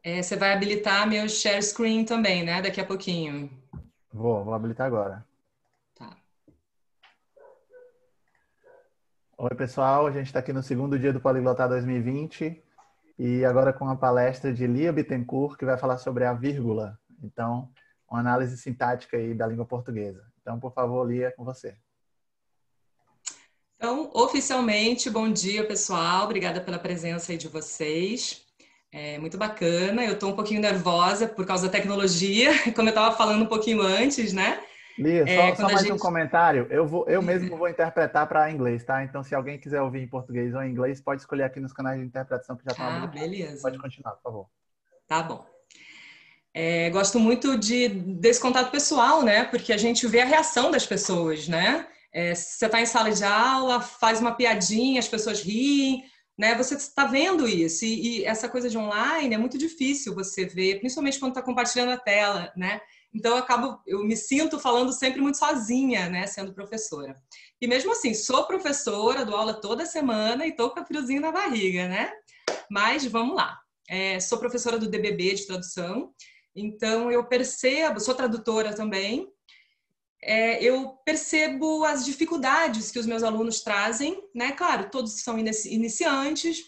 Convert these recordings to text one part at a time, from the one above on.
Você vai habilitar meu share screen também, né? Daqui a pouquinho. Vou habilitar agora. Tá. Oi, pessoal. A gente está aqui no segundo dia do Poliglotar 2020 e agora com a palestra de Lia Bittencourt, que vai falar sobre a vírgula. Então, uma análise sintática aí da língua portuguesa. Então, por favor, Lia, com você. Então, oficialmente, bom dia, pessoal. Obrigada pela presença aí de vocês. É muito bacana. Eu estou um pouquinho nervosa por causa da tecnologia, como eu estava falando um pouquinho antes, né? Lia, só Quando a mais um gente... comentário. Eu mesmo Diga. vou interpretar para inglês, tá? Então, se alguém quiser ouvir em português ou em inglês, pode escolher aqui nos canais de interpretação que já estão Ah, habilitados. Pode beleza. continuar, por favor. Tá bom. Gosto muito desse contato pessoal, né? Porque a gente vê a reação das pessoas, né? Você está em sala de aula, faz uma piadinha, as pessoas riem, né? Você está vendo isso. E essa coisa de online é muito difícil você ver, principalmente quando está compartilhando a tela, né? Então eu me sinto falando sempre muito sozinha, né? Sendo professora. E mesmo assim, sou professora, dou aula toda semana e estou com friozinho na barriga, né? Mas vamos lá. Sou professora do DBB de tradução. Então, eu percebo, sou tradutora também, eu percebo as dificuldades que os meus alunos trazem, né? Claro, todos são iniciantes,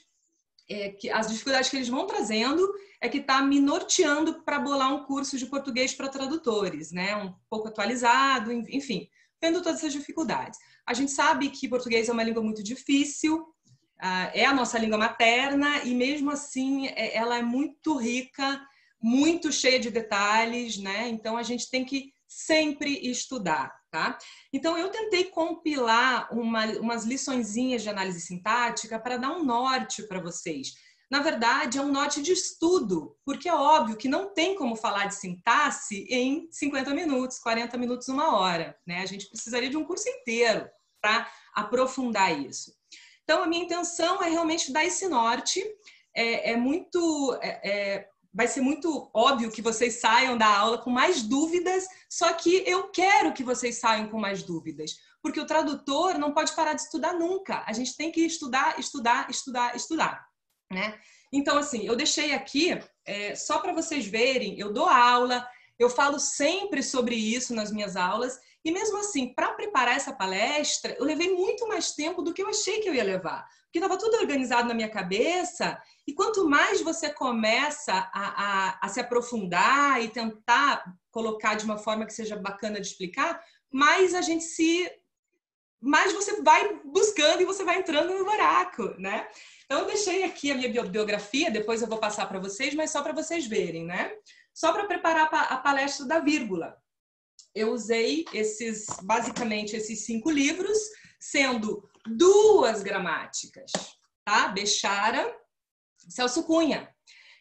que as dificuldades que eles vão trazendo é que está me norteando para bolar um curso de português para tradutores, né? Um pouco atualizado, enfim, vendo todas essas dificuldades. A gente sabe que português é uma língua muito difícil, é a nossa língua materna e mesmo assim ela é muito rica, muito cheia de detalhes, né? Então a gente tem que sempre estudar, tá? Então eu tentei compilar umas liçõezinhas de análise sintática para dar um norte para vocês. Na verdade, é um norte de estudo, porque é óbvio que não tem como falar de sintaxe em 50 minutos, 40 minutos, uma hora, né? A gente precisaria de um curso inteiro para aprofundar isso. Então, a minha intenção é realmente dar esse norte. Vai ser muito óbvio que vocês saiam da aula com mais dúvidas, só que eu quero que vocês saiam com mais dúvidas, porque o tradutor não pode parar de estudar nunca. A gente tem que estudar, estudar, estudar, estudar, né? Então, assim, eu deixei aqui só para vocês verem, eu dou aula, eu falo sempre sobre isso nas minhas aulas, e mesmo assim, para preparar essa palestra, eu levei muito mais tempo do que eu achei que eu ia levar, porque estava tudo organizado na minha cabeça, e quanto mais você começa a se aprofundar e tentar colocar de uma forma que seja bacana de explicar, mais mais você vai buscando e você vai entrando no buraco, né? Então, eu deixei aqui a minha biografia, depois eu vou passar para vocês, mas só para vocês verem, né? Só para preparar a palestra da vírgula. Eu usei basicamente esses 5 livros, sendo 2 gramáticas, tá? Bechara, Celso Cunha.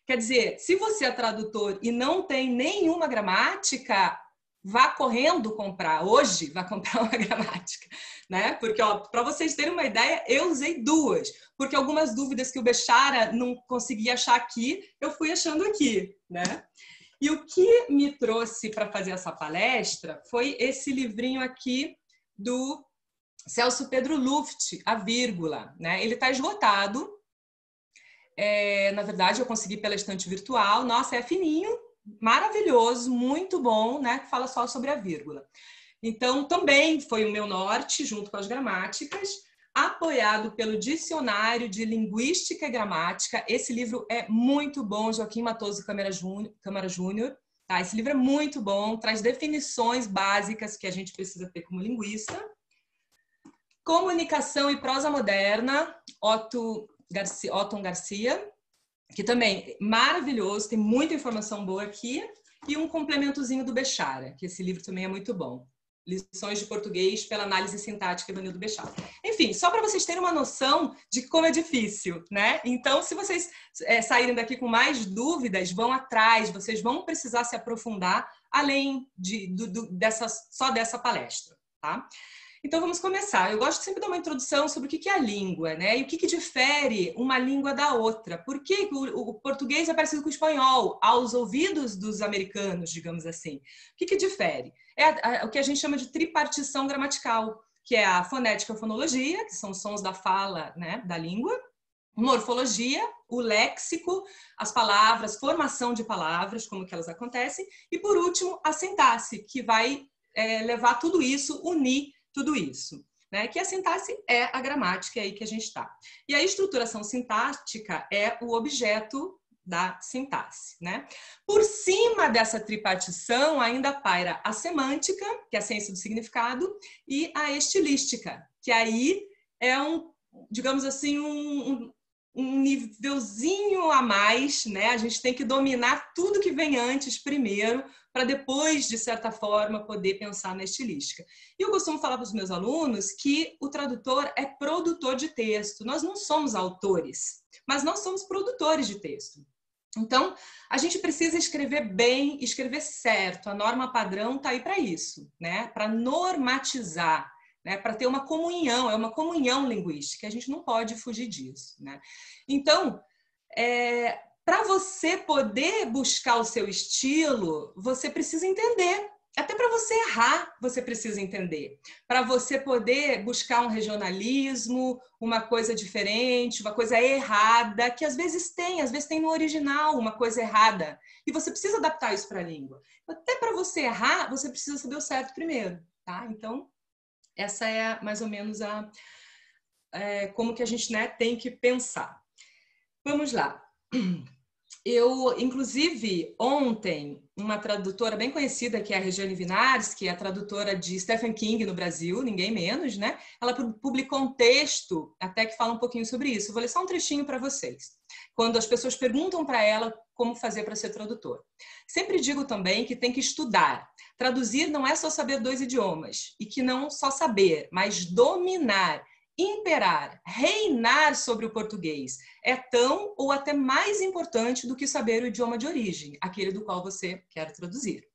Quer dizer, se você é tradutor e não tem nenhuma gramática, vá correndo comprar. Hoje, vá comprar uma gramática, né? Porque, para vocês terem uma ideia, eu usei 2, porque algumas dúvidas que o Bechara não conseguia achar aqui, eu fui achando aqui, né? E o que me trouxe para fazer essa palestra foi esse livrinho aqui do Celso Pedro Luft, A Vírgula, né? Ele está esgotado. Na verdade, eu consegui pela estante virtual. Nossa, é fininho, maravilhoso, muito bom, né? Que fala só sobre a vírgula. Então, também foi o meu norte, junto com as gramáticas, apoiado pelo Dicionário de Linguística e Gramática. Esse livro é muito bom, Joaquim Matoso Câmara Júnior. Tá? Esse livro é muito bom, traz definições básicas que a gente precisa ter como linguista. Comunicação e Prosa Moderna, Otton Garcia, que também maravilhoso, tem muita informação boa aqui, e um complementozinho do Bechara, que esse livro também é muito bom. Lições de Português pela Análise Sintática do Nildo Bechara. Enfim, só para vocês terem uma noção de como é difícil, né? Então, se vocês saírem daqui com mais dúvidas, vão atrás, vocês vão precisar se aprofundar além só dessa palestra, tá? Então, vamos começar. Eu gosto sempre de dar uma introdução sobre o que é a língua, né? E o que difere uma língua da outra. Por que o português é parecido com o espanhol, aos ouvidos dos americanos, digamos assim? O que difere? É o que a gente chama de tripartição gramatical, que é a fonética e a fonologia, que são os sons da fala, né, da língua, morfologia, o léxico, as palavras, formação de palavras, como que elas acontecem, e por último, a sintaxe, que vai levar tudo isso, unir tudo isso. Né? Que a sintaxe é a gramática, é aí que a gente está. E a estruturação sintática é o objeto da sintaxe. Né? Por cima dessa tripartição ainda paira a semântica, que é a ciência do significado, e a estilística, que aí é digamos assim, um nívelzinho a mais, né? A gente tem que dominar tudo que vem antes primeiro, para depois, de certa forma, poder pensar na estilística. E eu costumo falar para os meus alunos que o tradutor é produtor de texto. Nós não somos autores, mas nós somos produtores de texto. Então, a gente precisa escrever bem, escrever certo. A norma padrão está aí para isso, né? Para normatizar, né? Para ter uma comunhão, é uma comunhão linguística. A gente não pode fugir disso, né? Então, para você poder buscar o seu estilo, você precisa entender. Até para você errar, você precisa entender. Para você poder buscar um regionalismo, uma coisa diferente, uma coisa errada, que às vezes tem no original uma coisa errada. E você precisa adaptar isso para a língua. Até para você errar, você precisa saber o certo primeiro. Tá? Então, essa é mais ou menos como que a gente, né, tem que pensar. Vamos lá. Eu, inclusive, ontem, uma tradutora bem conhecida, que é a Regiane Vinares, que é a tradutora de Stephen King no Brasil, ninguém menos, né? Ela publicou um texto até que fala um pouquinho sobre isso. Eu vou ler só um trechinho para vocês. Quando as pessoas perguntam para ela como fazer para ser tradutor. Sempre digo também que tem que estudar. Traduzir não é só saber 2 idiomas, e que não só saber, mas dominar, imperar, reinar sobre o português é tão ou até mais importante do que saber o idioma de origem, aquele do qual você quer traduzir.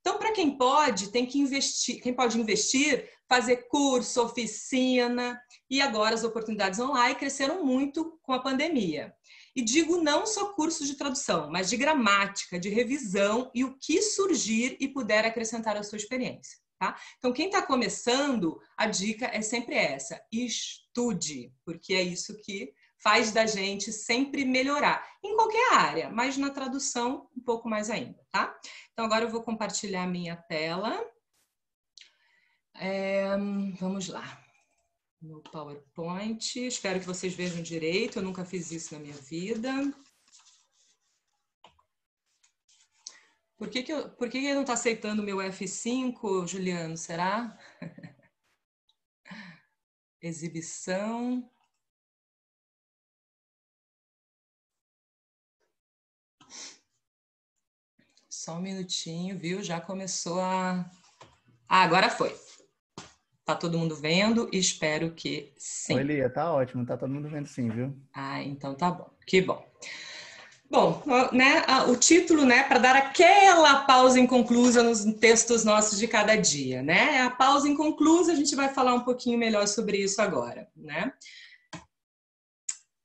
Então, para quem pode, tem que investir, quem pode investir, fazer curso, oficina, e agora as oportunidades online cresceram muito com a pandemia. E digo não só cursos de tradução, mas de gramática, de revisão e o que surgir e puder acrescentar à sua experiência. Tá? Então, quem está começando, a dica é sempre essa: estude, porque é isso que faz da gente sempre melhorar, em qualquer área, mas na tradução um pouco mais ainda, tá? Então, agora eu vou compartilhar a minha tela. Vamos lá. No PowerPoint, espero que vocês vejam direito, eu nunca fiz isso na minha vida. Por que ele não está aceitando o meu F5, Juliano? Será? Exibição. Só um minutinho, viu? Já começou a... agora foi. Tá todo mundo vendo? Espero que sim. Oi, Lia, tá ótimo. Tá todo mundo vendo sim, viu? Então tá bom. Que bom. Bom, né, o título, né, para dar aquela pausa inconclusa nos textos nossos de cada dia, né? A pausa inconclusa, a gente vai falar um pouquinho melhor sobre isso agora, né?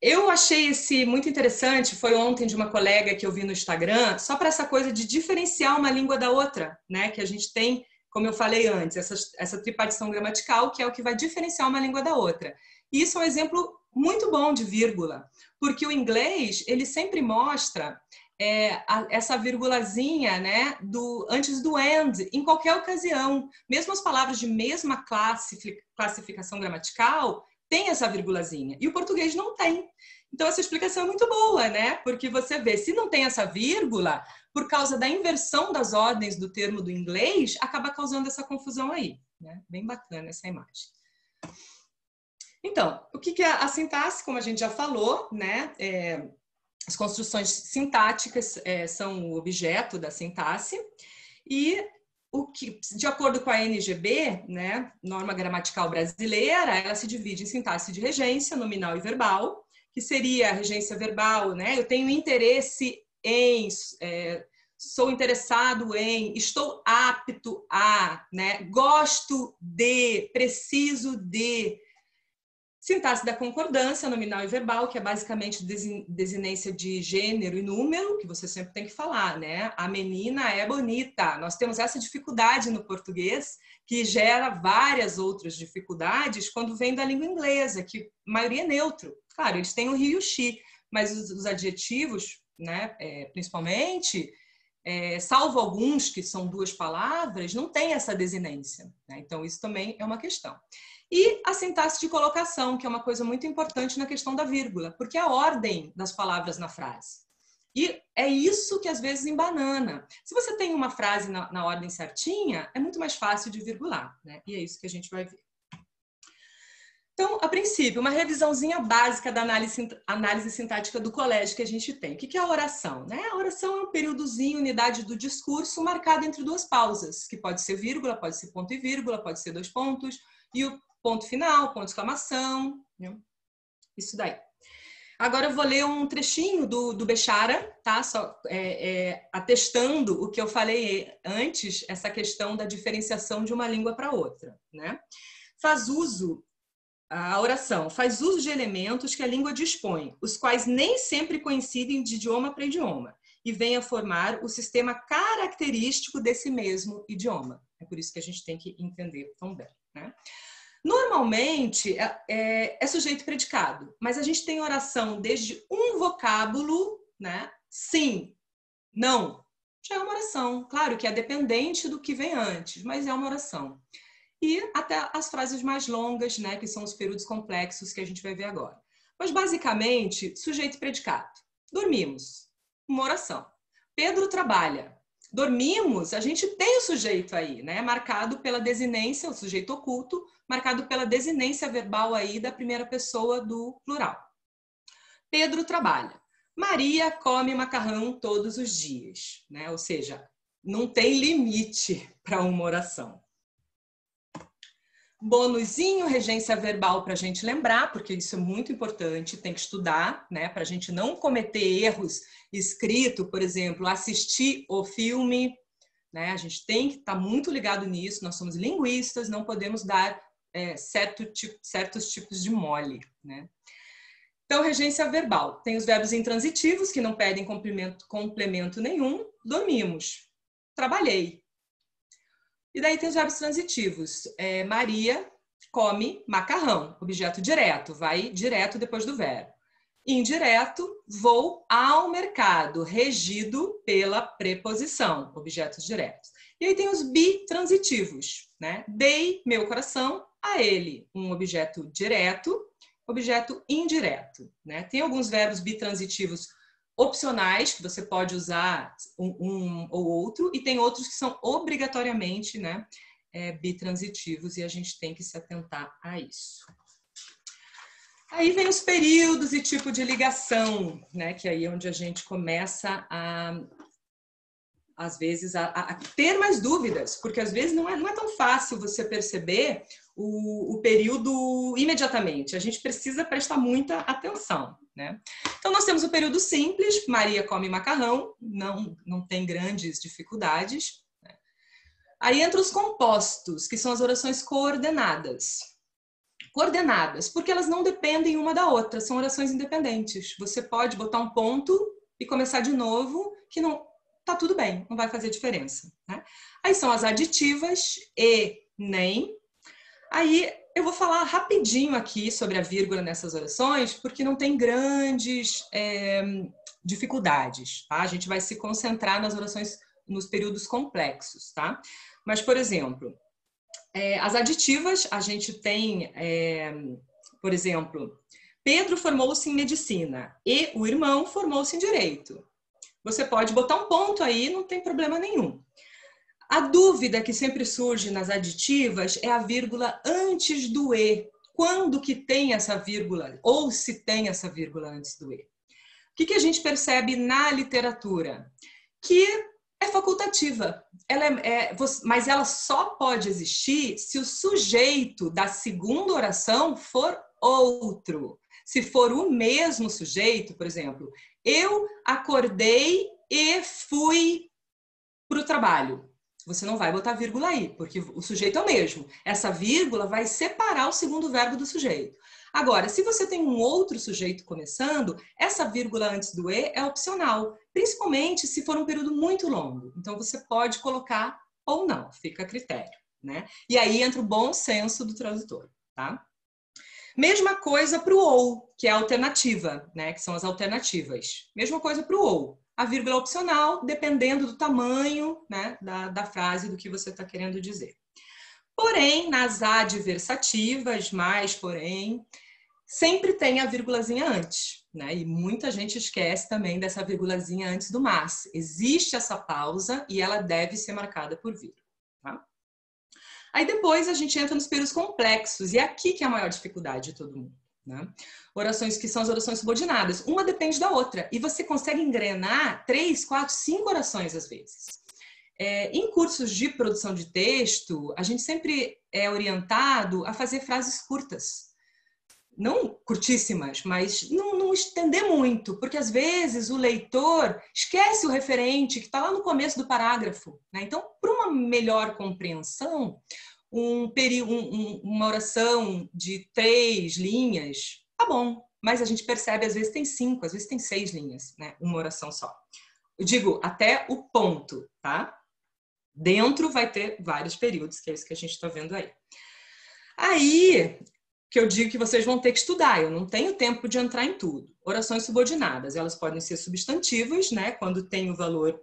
Eu achei esse muito interessante, foi ontem de uma colega que eu vi no Instagram, só para essa coisa de diferenciar uma língua da outra, né? Que a gente tem, como eu falei antes, essa tripartição gramatical, que é o que vai diferenciar uma língua da outra. E isso é um exemplo muito bom de vírgula, porque o inglês, ele sempre mostra essa vírgulazinha, né, antes do and, em qualquer ocasião. Mesmo as palavras de mesma classificação gramatical tem essa vírgulazinha, e o português não tem. Então, essa explicação é muito boa, né? Porque você vê, se não tem essa vírgula, por causa da inversão das ordens do termo do inglês, acaba causando essa confusão aí, né? Bem bacana essa imagem. Então, o que é a sintaxe? Como a gente já falou, né? As construções sintáticas são o objeto da sintaxe, e de acordo com a NGB, né, Norma Gramatical Brasileira, ela se divide em sintaxe de regência, nominal e verbal, que seria a regência verbal, né? Eu tenho interesse em, sou interessado em, estou apto a, né? Gosto de, preciso de. Sintaxe da concordância, nominal e verbal, que é basicamente desinência de gênero e número, que você sempre tem que falar, né? A menina é bonita. Nós temos essa dificuldade no português, que gera várias outras dificuldades quando vem da língua inglesa, que a maioria é neutro. Claro, eles têm o he e o she, mas os adjetivos, né, principalmente, salvo alguns que são duas palavras, não tem essa desinência, né? Então, isso também é uma questão. E a sintaxe de colocação, que é uma coisa muito importante na questão da vírgula, porque é a ordem das palavras na frase. E é isso que às vezes embanana. Se você tem uma frase na ordem certinha, é muito mais fácil de virgular, né? E é isso que a gente vai ver. Então, a princípio, uma revisãozinha básica da análise sintática do colégio que a gente tem. O que é a oração? Né? A oração é um períodozinho, unidade do discurso, marcado entre duas pausas, que pode ser vírgula, pode ser ponto e vírgula, pode ser dois pontos, e o ponto final, ponto de exclamação, né? Isso daí. Agora eu vou ler um trechinho do Bechara, tá? Só atestando o que eu falei antes, essa questão da diferenciação de uma língua para outra, né? A oração faz uso de elementos que a língua dispõe, os quais nem sempre coincidem de idioma para idioma, e vêm a formar o sistema característico desse mesmo idioma. É por isso que a gente tem que entender tão bem, né? Normalmente é sujeito e predicado, mas a gente tem oração desde um vocábulo, né? Sim, não, já é uma oração. Claro que é dependente do que vem antes, mas é uma oração. E até as frases mais longas, né, que são os períodos complexos que a gente vai ver agora. Mas, basicamente, sujeito e predicado. Dormimos. Uma oração. Pedro trabalha. Dormimos, a gente tem o sujeito aí, né, marcado pela desinência, o sujeito oculto, marcado pela desinência verbal aí da primeira pessoa do plural. Pedro trabalha. Maria come macarrão todos os dias, né? Ou seja, não tem limite para uma oração. Bônusinho, regência verbal para a gente lembrar, porque isso é muito importante, tem que estudar, né? Para a gente não cometer erros escrito, por exemplo, assistir o filme, né? A gente tem que estar muito ligado nisso, nós somos linguistas, não podemos dar certos tipos de mole, né? Então, regência verbal. Tem os verbos intransitivos, que não pedem complemento nenhum. Dormimos. Trabalhei. E daí tem os verbos transitivos. Maria come macarrão, objeto direto, vai direto depois do verbo. Indireto, vou ao mercado, regido pela preposição, objetos diretos. E aí tem os bitransitivos, né? Dei meu coração a ele, um objeto direto, objeto indireto, né? Tem alguns verbos bitransitivos opcionais, que você pode usar um ou outro, e tem outros que são obrigatoriamente, né, bitransitivos, e a gente tem que se atentar a isso. Aí vem os períodos e tipo de ligação, né, que aí é onde a gente começa às vezes, a ter mais dúvidas, porque às vezes não é tão fácil você perceber o período imediatamente. A gente precisa prestar muita atenção, né? Então, nós temos o período simples, Maria come macarrão, não tem grandes dificuldades, né? Aí entra os compostos, que são as orações coordenadas. Coordenadas, porque elas não dependem uma da outra, são orações independentes. Você pode botar um ponto e começar de novo, que não tá tudo bem, não vai fazer diferença, né? Aí são as aditivas, e, nem. Aí eu vou falar rapidinho aqui sobre a vírgula nessas orações, porque não tem grandes dificuldades, tá? A gente vai se concentrar nas orações nos períodos complexos, tá? Mas, por exemplo, as aditivas, a gente tem, por exemplo, Pedro formou-se em medicina e o irmão formou-se em direito. Você pode botar um ponto aí, não tem problema nenhum. A dúvida que sempre surge nas aditivas é a vírgula antes do e. Quando que tem essa vírgula? Ou se tem essa vírgula antes do e? O que a gente percebe na literatura? Que é facultativa. Mas ela só pode existir se o sujeito da segunda oração for outro. Se for o mesmo sujeito, por exemplo, eu acordei e fui para o trabalho. Você não vai botar vírgula aí, porque o sujeito é o mesmo. Essa vírgula vai separar o segundo verbo do sujeito. Agora, se você tem um outro sujeito começando, essa vírgula antes do e é opcional, principalmente se for um período muito longo. Então, você pode colocar ou não, fica a critério, né? E aí entra o bom senso do tradutor, tá? Mesma coisa para o ou, que é a alternativa, né? Que são as alternativas. Mesma coisa para o ou. A vírgula opcional, dependendo do tamanho, né, da frase, do que você está querendo dizer. Porém, nas adversativas, porém, sempre tem a vírgulazinha antes, né? E muita gente esquece também dessa vírgulazinha antes do mas. Existe essa pausa e ela deve ser marcada por vírgula, tá? Aí depois a gente entra nos períodos complexos, e é aqui que é a maior dificuldade de todo mundo, né? Orações que são as orações subordinadas. Uma depende da outra, e você consegue engrenar 3, 4, 5 orações às vezes. Em cursos de produção de texto, a gente sempre é orientado a fazer frases curtas. Não curtíssimas, mas não estender muito, porque às vezes o leitor esquece o referente que está lá no começo do parágrafo, né? Então, para uma melhor compreensão, uma oração de 3 linhas, tá bom, mas a gente percebe, às vezes tem 5, às vezes tem 6 linhas, né? Uma oração só. Eu digo até o ponto, tá? Dentro vai ter vários períodos, que é isso que a gente está vendo aí. Aí que eu digo que vocês vão ter que estudar, eu não tenho tempo de entrar em tudo. Orações subordinadas, elas podem ser substantivas, né? Quando tem o valor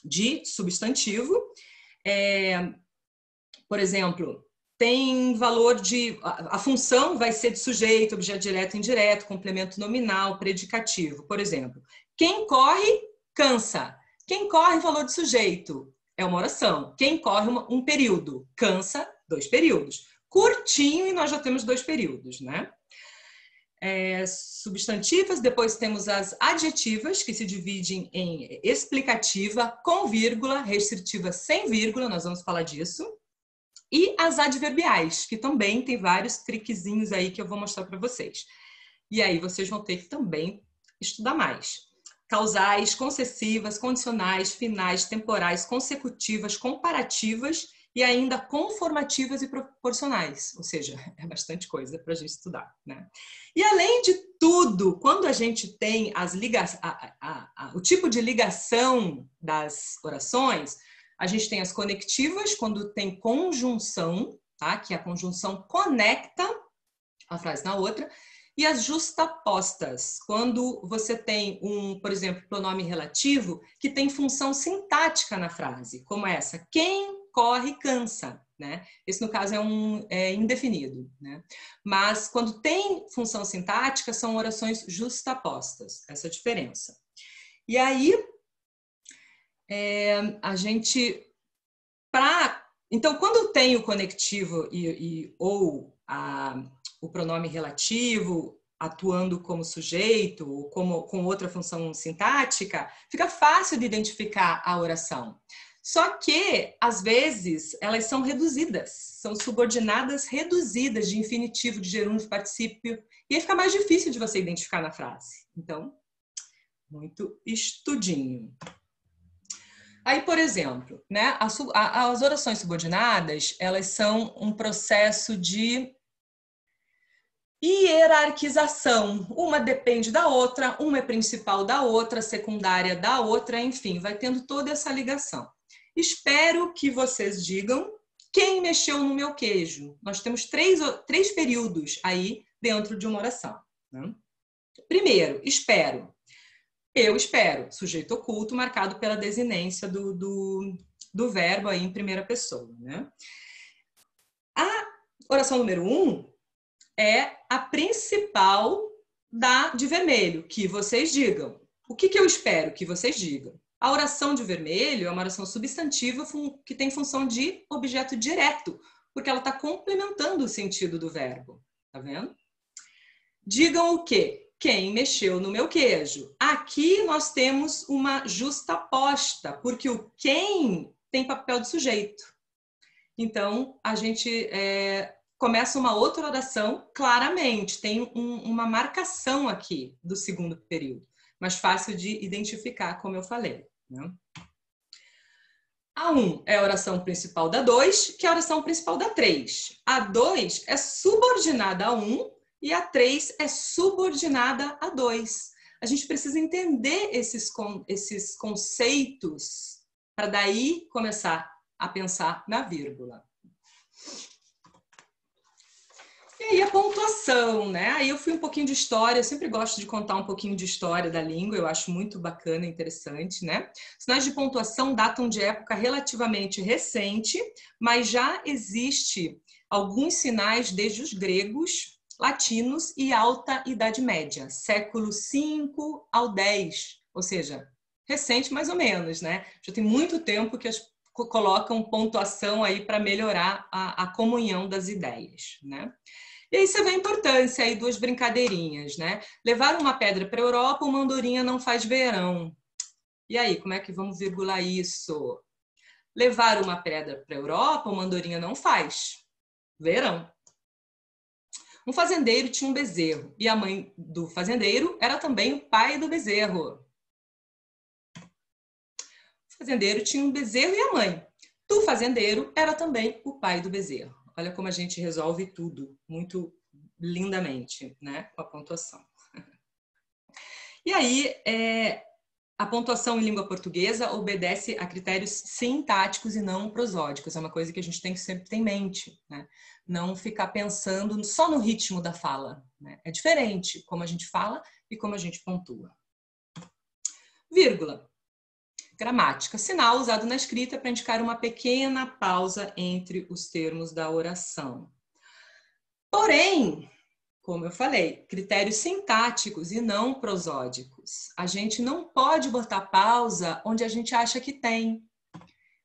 de substantivo. Por exemplo, tem valor de... A função vai ser de sujeito, objeto direto e indireto, complemento nominal, predicativo. Por exemplo, quem corre, cansa. Quem corre, valor de sujeito, é uma oração. Quem corre, um período. Cansa, 2 períodos. Curtinho e nós já temos 2 períodos, né? Substantivas, depois temos as adjetivas, que se dividem em explicativa, com vírgula, restritiva sem vírgula, nós vamos falar disso. E as adverbiais, que também tem vários triquezinhos aí que eu vou mostrar para vocês. E aí vocês vão ter que também estudar mais. Causais, concessivas, condicionais, finais, temporais, consecutivas, comparativas e ainda conformativas e proporcionais. Ou seja, é bastante coisa para a gente estudar, né? E além de tudo, quando a gente tem o tipo de ligação das orações, a gente tem as conectivas, quando tem conjunção, tá? Que a conjunção conecta a frase na outra. E as justapostas, quando você tem por exemplo, pronome relativo que tem função sintática na frase, como essa: quem corre cansa, né? Esse, no caso, é indefinido, né? Mas quando tem função sintática, são orações justapostas, essa é a diferença. E aí, a gente... Então, quando tem o conectivo ou o pronome relativo atuando como sujeito ou com outra função sintática, fica fácil de identificar a oração. Só que, às vezes, elas são reduzidas, são subordinadas reduzidas de infinitivo, de gerúndio, de particípio, e aí fica mais difícil de você identificar na frase. Então, muito estudinho. Aí, por exemplo, né, as orações subordinadas, elas são um processo de hierarquização. Uma depende da outra, uma é principal da outra, secundária da outra, enfim, vai tendo toda essa ligação. Espero que vocês digam quem mexeu no meu queijo. Nós temos 3 períodos aí dentro de uma oração, né? Primeiro, espero. Eu espero, sujeito oculto marcado pela desinência do verbo aí em primeira pessoa, né? A oração número 1 é a principal de vermelho, que vocês digam. O que eu espero que vocês digam? A oração de vermelho é uma oração substantiva que tem função de objeto direto, porque ela está complementando o sentido do verbo, tá vendo? Digam o quê? Quem mexeu no meu queijo? Aqui nós temos uma justaposta, porque o quem tem papel de sujeito. Então, a gente começa uma outra oração claramente, tem uma marcação aqui do segundo período, mas fácil de identificar, como eu falei, né? A 1 é a oração principal da 2, que é a oração principal da 3. A 2 é subordinada a 1 e a 3 é subordinada a 2. A gente precisa entender esses conceitos para daí começar a pensar na vírgula. E aí a pontuação, né? Aí eu fui um pouquinho de história, eu sempre gosto de contar um pouquinho de história da língua, eu acho muito bacana e interessante, né? Sinais de pontuação datam de época relativamente recente, mas já existe alguns sinais desde os gregos, latinos e alta Idade Média, século V ao X, ou seja, recente mais ou menos, né? Já tem muito tempo que as colocam pontuação aí para melhorar a comunhão das ideias, né? E aí você vê a importância aí, duas brincadeirinhas, né? Levar uma pedra para a Europa, uma andorinha não faz verão. E aí, como é que vamos virgular isso? Levar uma pedra para a Europa, uma andorinha não faz verão. Um fazendeiro tinha um bezerro e a mãe do fazendeiro era também o pai do bezerro. O fazendeiro tinha um bezerro e a mãe do fazendeiro era também o pai do bezerro. Olha como a gente resolve tudo muito lindamente, né? Com a pontuação. E aí, a pontuação em língua portuguesa obedece a critérios sintáticos e não prosódicos. É uma coisa que a gente tem que sempre ter em mente, né? Não ficar pensando só no ritmo da fala, né? É diferente como a gente fala e como a gente pontua. Vírgula. Gramática, sinal usado na escrita para indicar uma pequena pausa entre os termos da oração. Porém, como eu falei, critérios sintáticos e não prosódicos. A gente não pode botar pausa onde a gente acha que tem.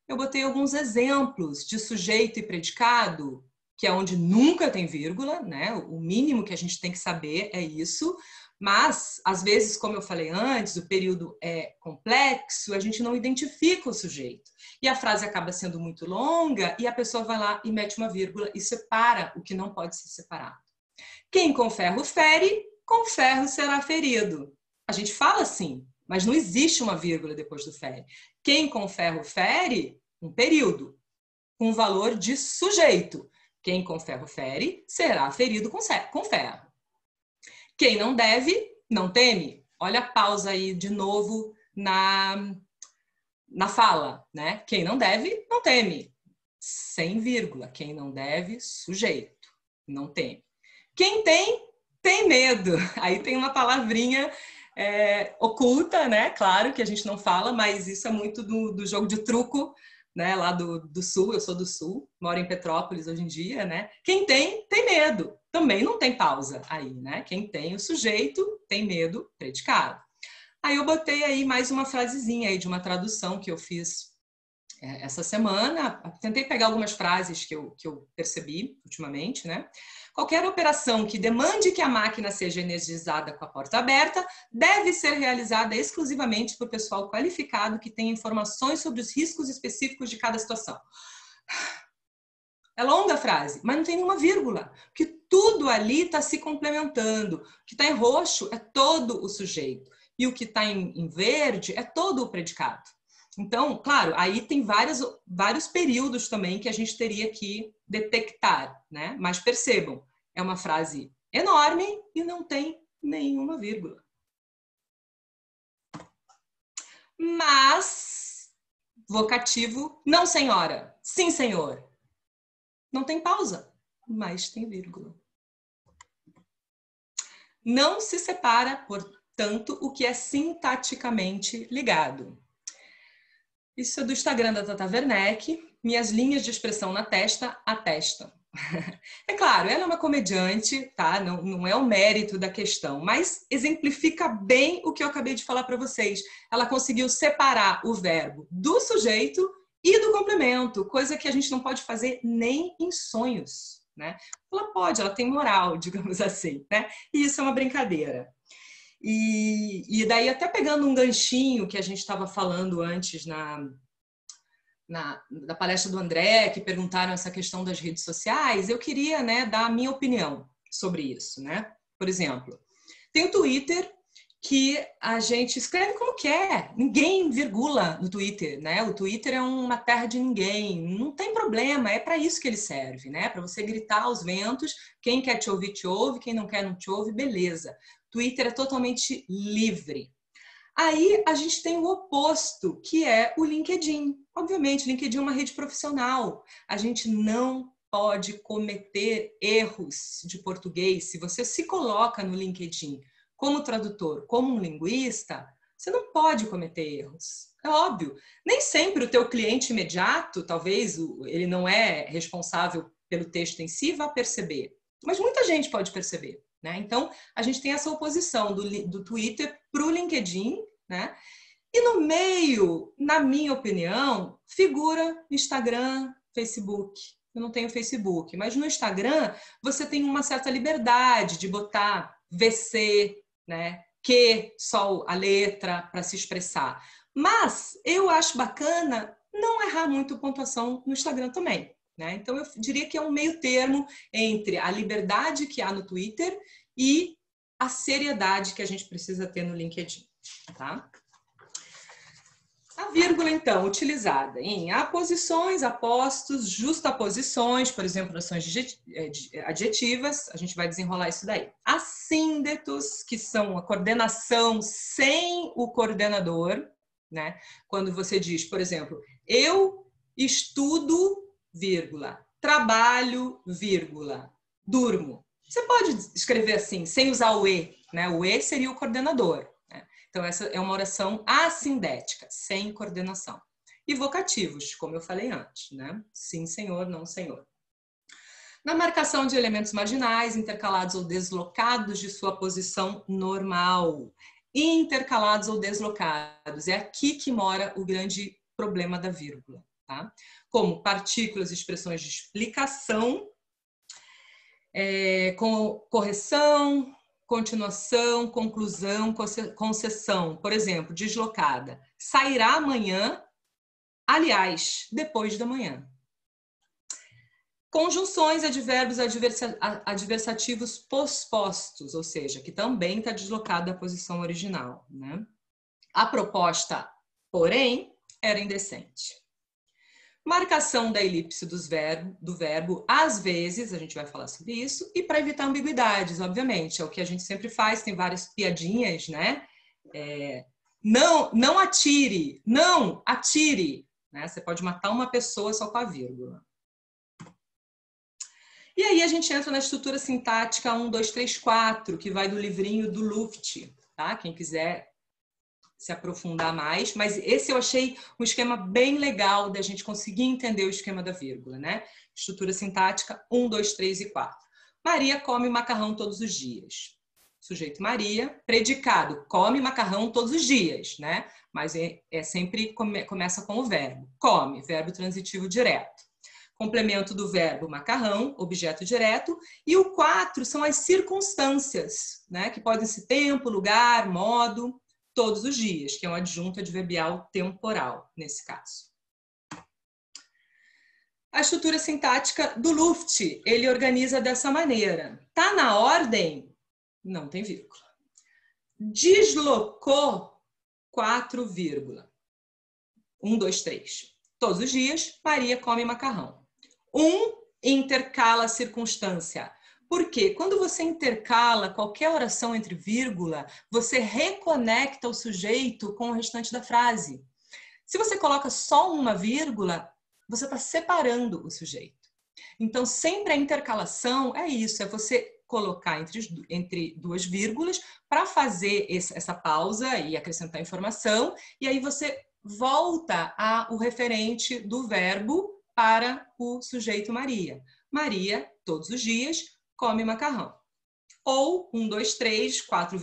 Eu botei alguns exemplos de sujeito e predicado, que é onde nunca tem vírgula, né? O mínimo que a gente tem que saber é isso. Mas, às vezes, como eu falei antes, o período é complexo, a gente não identifica o sujeito. E a frase acaba sendo muito longa e a pessoa vai lá e mete uma vírgula e separa o que não pode ser separado. Quem com ferro fere, com ferro será ferido. A gente fala assim, mas não existe uma vírgula depois do fere. Quem com ferro fere, um período, com valor de sujeito. Quem com ferro fere, será ferido com ferro. Quem não deve, não teme. Olha a pausa aí de novo na fala, né? Quem não deve, não teme. Sem vírgula. Quem não deve, sujeito. Não teme. Quem tem medo. Aí tem uma palavrinha oculta, né? Claro que a gente não fala, mas isso é muito do jogo de truco, né? Lá do Sul, eu sou do Sul, moro em Petrópolis hoje em dia, né? Quem tem medo. Também não tem pausa aí, né? Quem tem o sujeito, tem medo, predicado. Aí eu botei aí mais uma frasezinha aí de uma tradução que eu fiz essa semana. Tentei pegar algumas frases que eu percebi ultimamente, né? Qualquer operação que demande que a máquina seja energizada com a porta aberta deve ser realizada exclusivamente por pessoal qualificado que tem informações sobre os riscos específicos de cada situação. É longa a frase, mas não tem nenhuma vírgula, porque tudo ali está se complementando. O que está em roxo é todo o sujeito e o que está em verde é todo o predicado. Então, claro, aí tem vários períodos também que a gente teria que detectar, né? Mas percebam, é uma frase enorme e não tem nenhuma vírgula. Mas, vocativo, não senhora, sim senhor. Não tem pausa, mas tem vírgula. Não se separa, portanto, o que é sintaticamente ligado. Isso é do Instagram da Tata Werneck. Minhas linhas de expressão na testa atestam. É claro, ela é uma comediante, tá? Não é o mérito da questão, mas exemplifica bem o que eu acabei de falar para vocês. Ela conseguiu separar o verbo do sujeito e do complemento, coisa que a gente não pode fazer nem em sonhos, né? Ela pode, ela tem moral, digamos assim, né? E isso é uma brincadeira. E daí, até pegando um ganchinho que a gente estava falando antes na palestra do André, que perguntaram essa questão das redes sociais, eu queria, né, dar a minha opinião sobre isso, né? Por exemplo, tem o Twitter, que a gente escreve como quer, ninguém virgula no Twitter, né? O Twitter é uma terra de ninguém, não tem problema, é para isso que ele serve, né? Para você gritar aos ventos, quem quer te ouve, quem não quer não te ouve, beleza. Twitter é totalmente livre. Aí a gente tem o oposto, que é o LinkedIn. Obviamente, o LinkedIn é uma rede profissional. A gente não pode cometer erros de português. Se você se coloca no LinkedIn como tradutor, como um linguista, você não pode cometer erros. É óbvio. Nem sempre o teu cliente imediato, talvez ele não é responsável pelo texto em si, vai perceber. Mas muita gente pode perceber, né? Então, a gente tem essa oposição do Twitter para o LinkedIn, né? E no meio, na minha opinião, figura Instagram, Facebook. Eu não tenho Facebook, mas no Instagram você tem uma certa liberdade de botar VC, né? Que, só a letra para se expressar. Mas eu acho bacana não errar muito pontuação no Instagram também, né? Então eu diria que é um meio termo entre a liberdade que há no Twitter e a seriedade que a gente precisa ter no LinkedIn, tá? A vírgula, então, utilizada em aposições, apostos, justaposições, por exemplo, orações adjetivas, a gente vai desenrolar isso daí. Assíndetos, que são a coordenação sem o coordenador, né? Quando você diz, por exemplo, eu estudo, vírgula, trabalho, vírgula, durmo. Você pode escrever assim, sem usar o E, né? O E seria o coordenador. Então, essa é uma oração assindética, sem coordenação. E vocativos, como eu falei antes, né? Sim, senhor, não, senhor. Na marcação de elementos marginais, intercalados ou deslocados de sua posição normal. Intercalados ou deslocados. É aqui que mora o grande problema da vírgula, tá? Como partículas e expressões de explicação, com correção, continuação, conclusão, concessão. Por exemplo, deslocada. Sairá amanhã, aliás, depois da manhã. Conjunções, advérbios, adversativos pospostos, ou seja, que também está deslocado da posição original, né? A proposta, porém, era indecente. Marcação da elipse do verbo, às vezes, a gente vai falar sobre isso, e para evitar ambiguidades, obviamente, é o que a gente sempre faz, tem várias piadinhas, né? Não atire, não atire, né? Você pode matar uma pessoa só com a vírgula. E aí a gente entra na estrutura sintática 1, 2, 3, 4, que vai do livrinho do Luft, tá? Quem quiser se aprofundar mais, mas esse eu achei um esquema bem legal da gente conseguir entender o esquema da vírgula, né? Estrutura sintática 1, 2, 3 e 4. Maria come macarrão todos os dias. Sujeito Maria, predicado, come macarrão todos os dias, né? Mas sempre começa com o verbo. Come, verbo transitivo direto. Complemento do verbo macarrão, objeto direto. E o 4 são as circunstâncias, né? Que podem ser tempo, lugar, modo, todos os dias, que é um adjunto adverbial temporal, nesse caso. A estrutura sintática do Luft, ele organiza dessa maneira. Tá na ordem? Não tem vírgula. Deslocou, 4, vírgula. 1, 2, 3. Todos os dias, Maria come macarrão. Intercala a circunstância. Porque quando você intercala qualquer oração entre vírgula, você reconecta o sujeito com o restante da frase. Se você coloca só uma vírgula, você está separando o sujeito. Então, sempre a intercalação é isso, é você colocar entre duas vírgulas para fazer essa pausa e acrescentar informação, e aí você volta ao referente do verbo para o sujeito Maria. Maria, todos os dias, come macarrão. Ou 1, 2, 3, 4,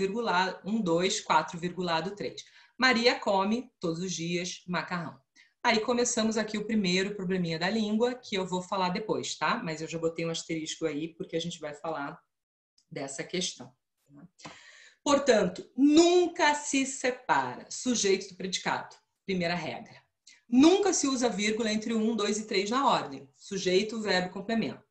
1, 2, 4, 3. Maria come todos os dias macarrão. Aí começamos aqui o primeiro probleminha da língua, que eu vou falar depois, tá? Mas eu já botei um asterisco aí, porque a gente vai falar dessa questão. Portanto, nunca se separa sujeito do predicado. Primeira regra. Nunca se usa vírgula entre 1, 2 e 3 na ordem. Sujeito, verbo, complemento.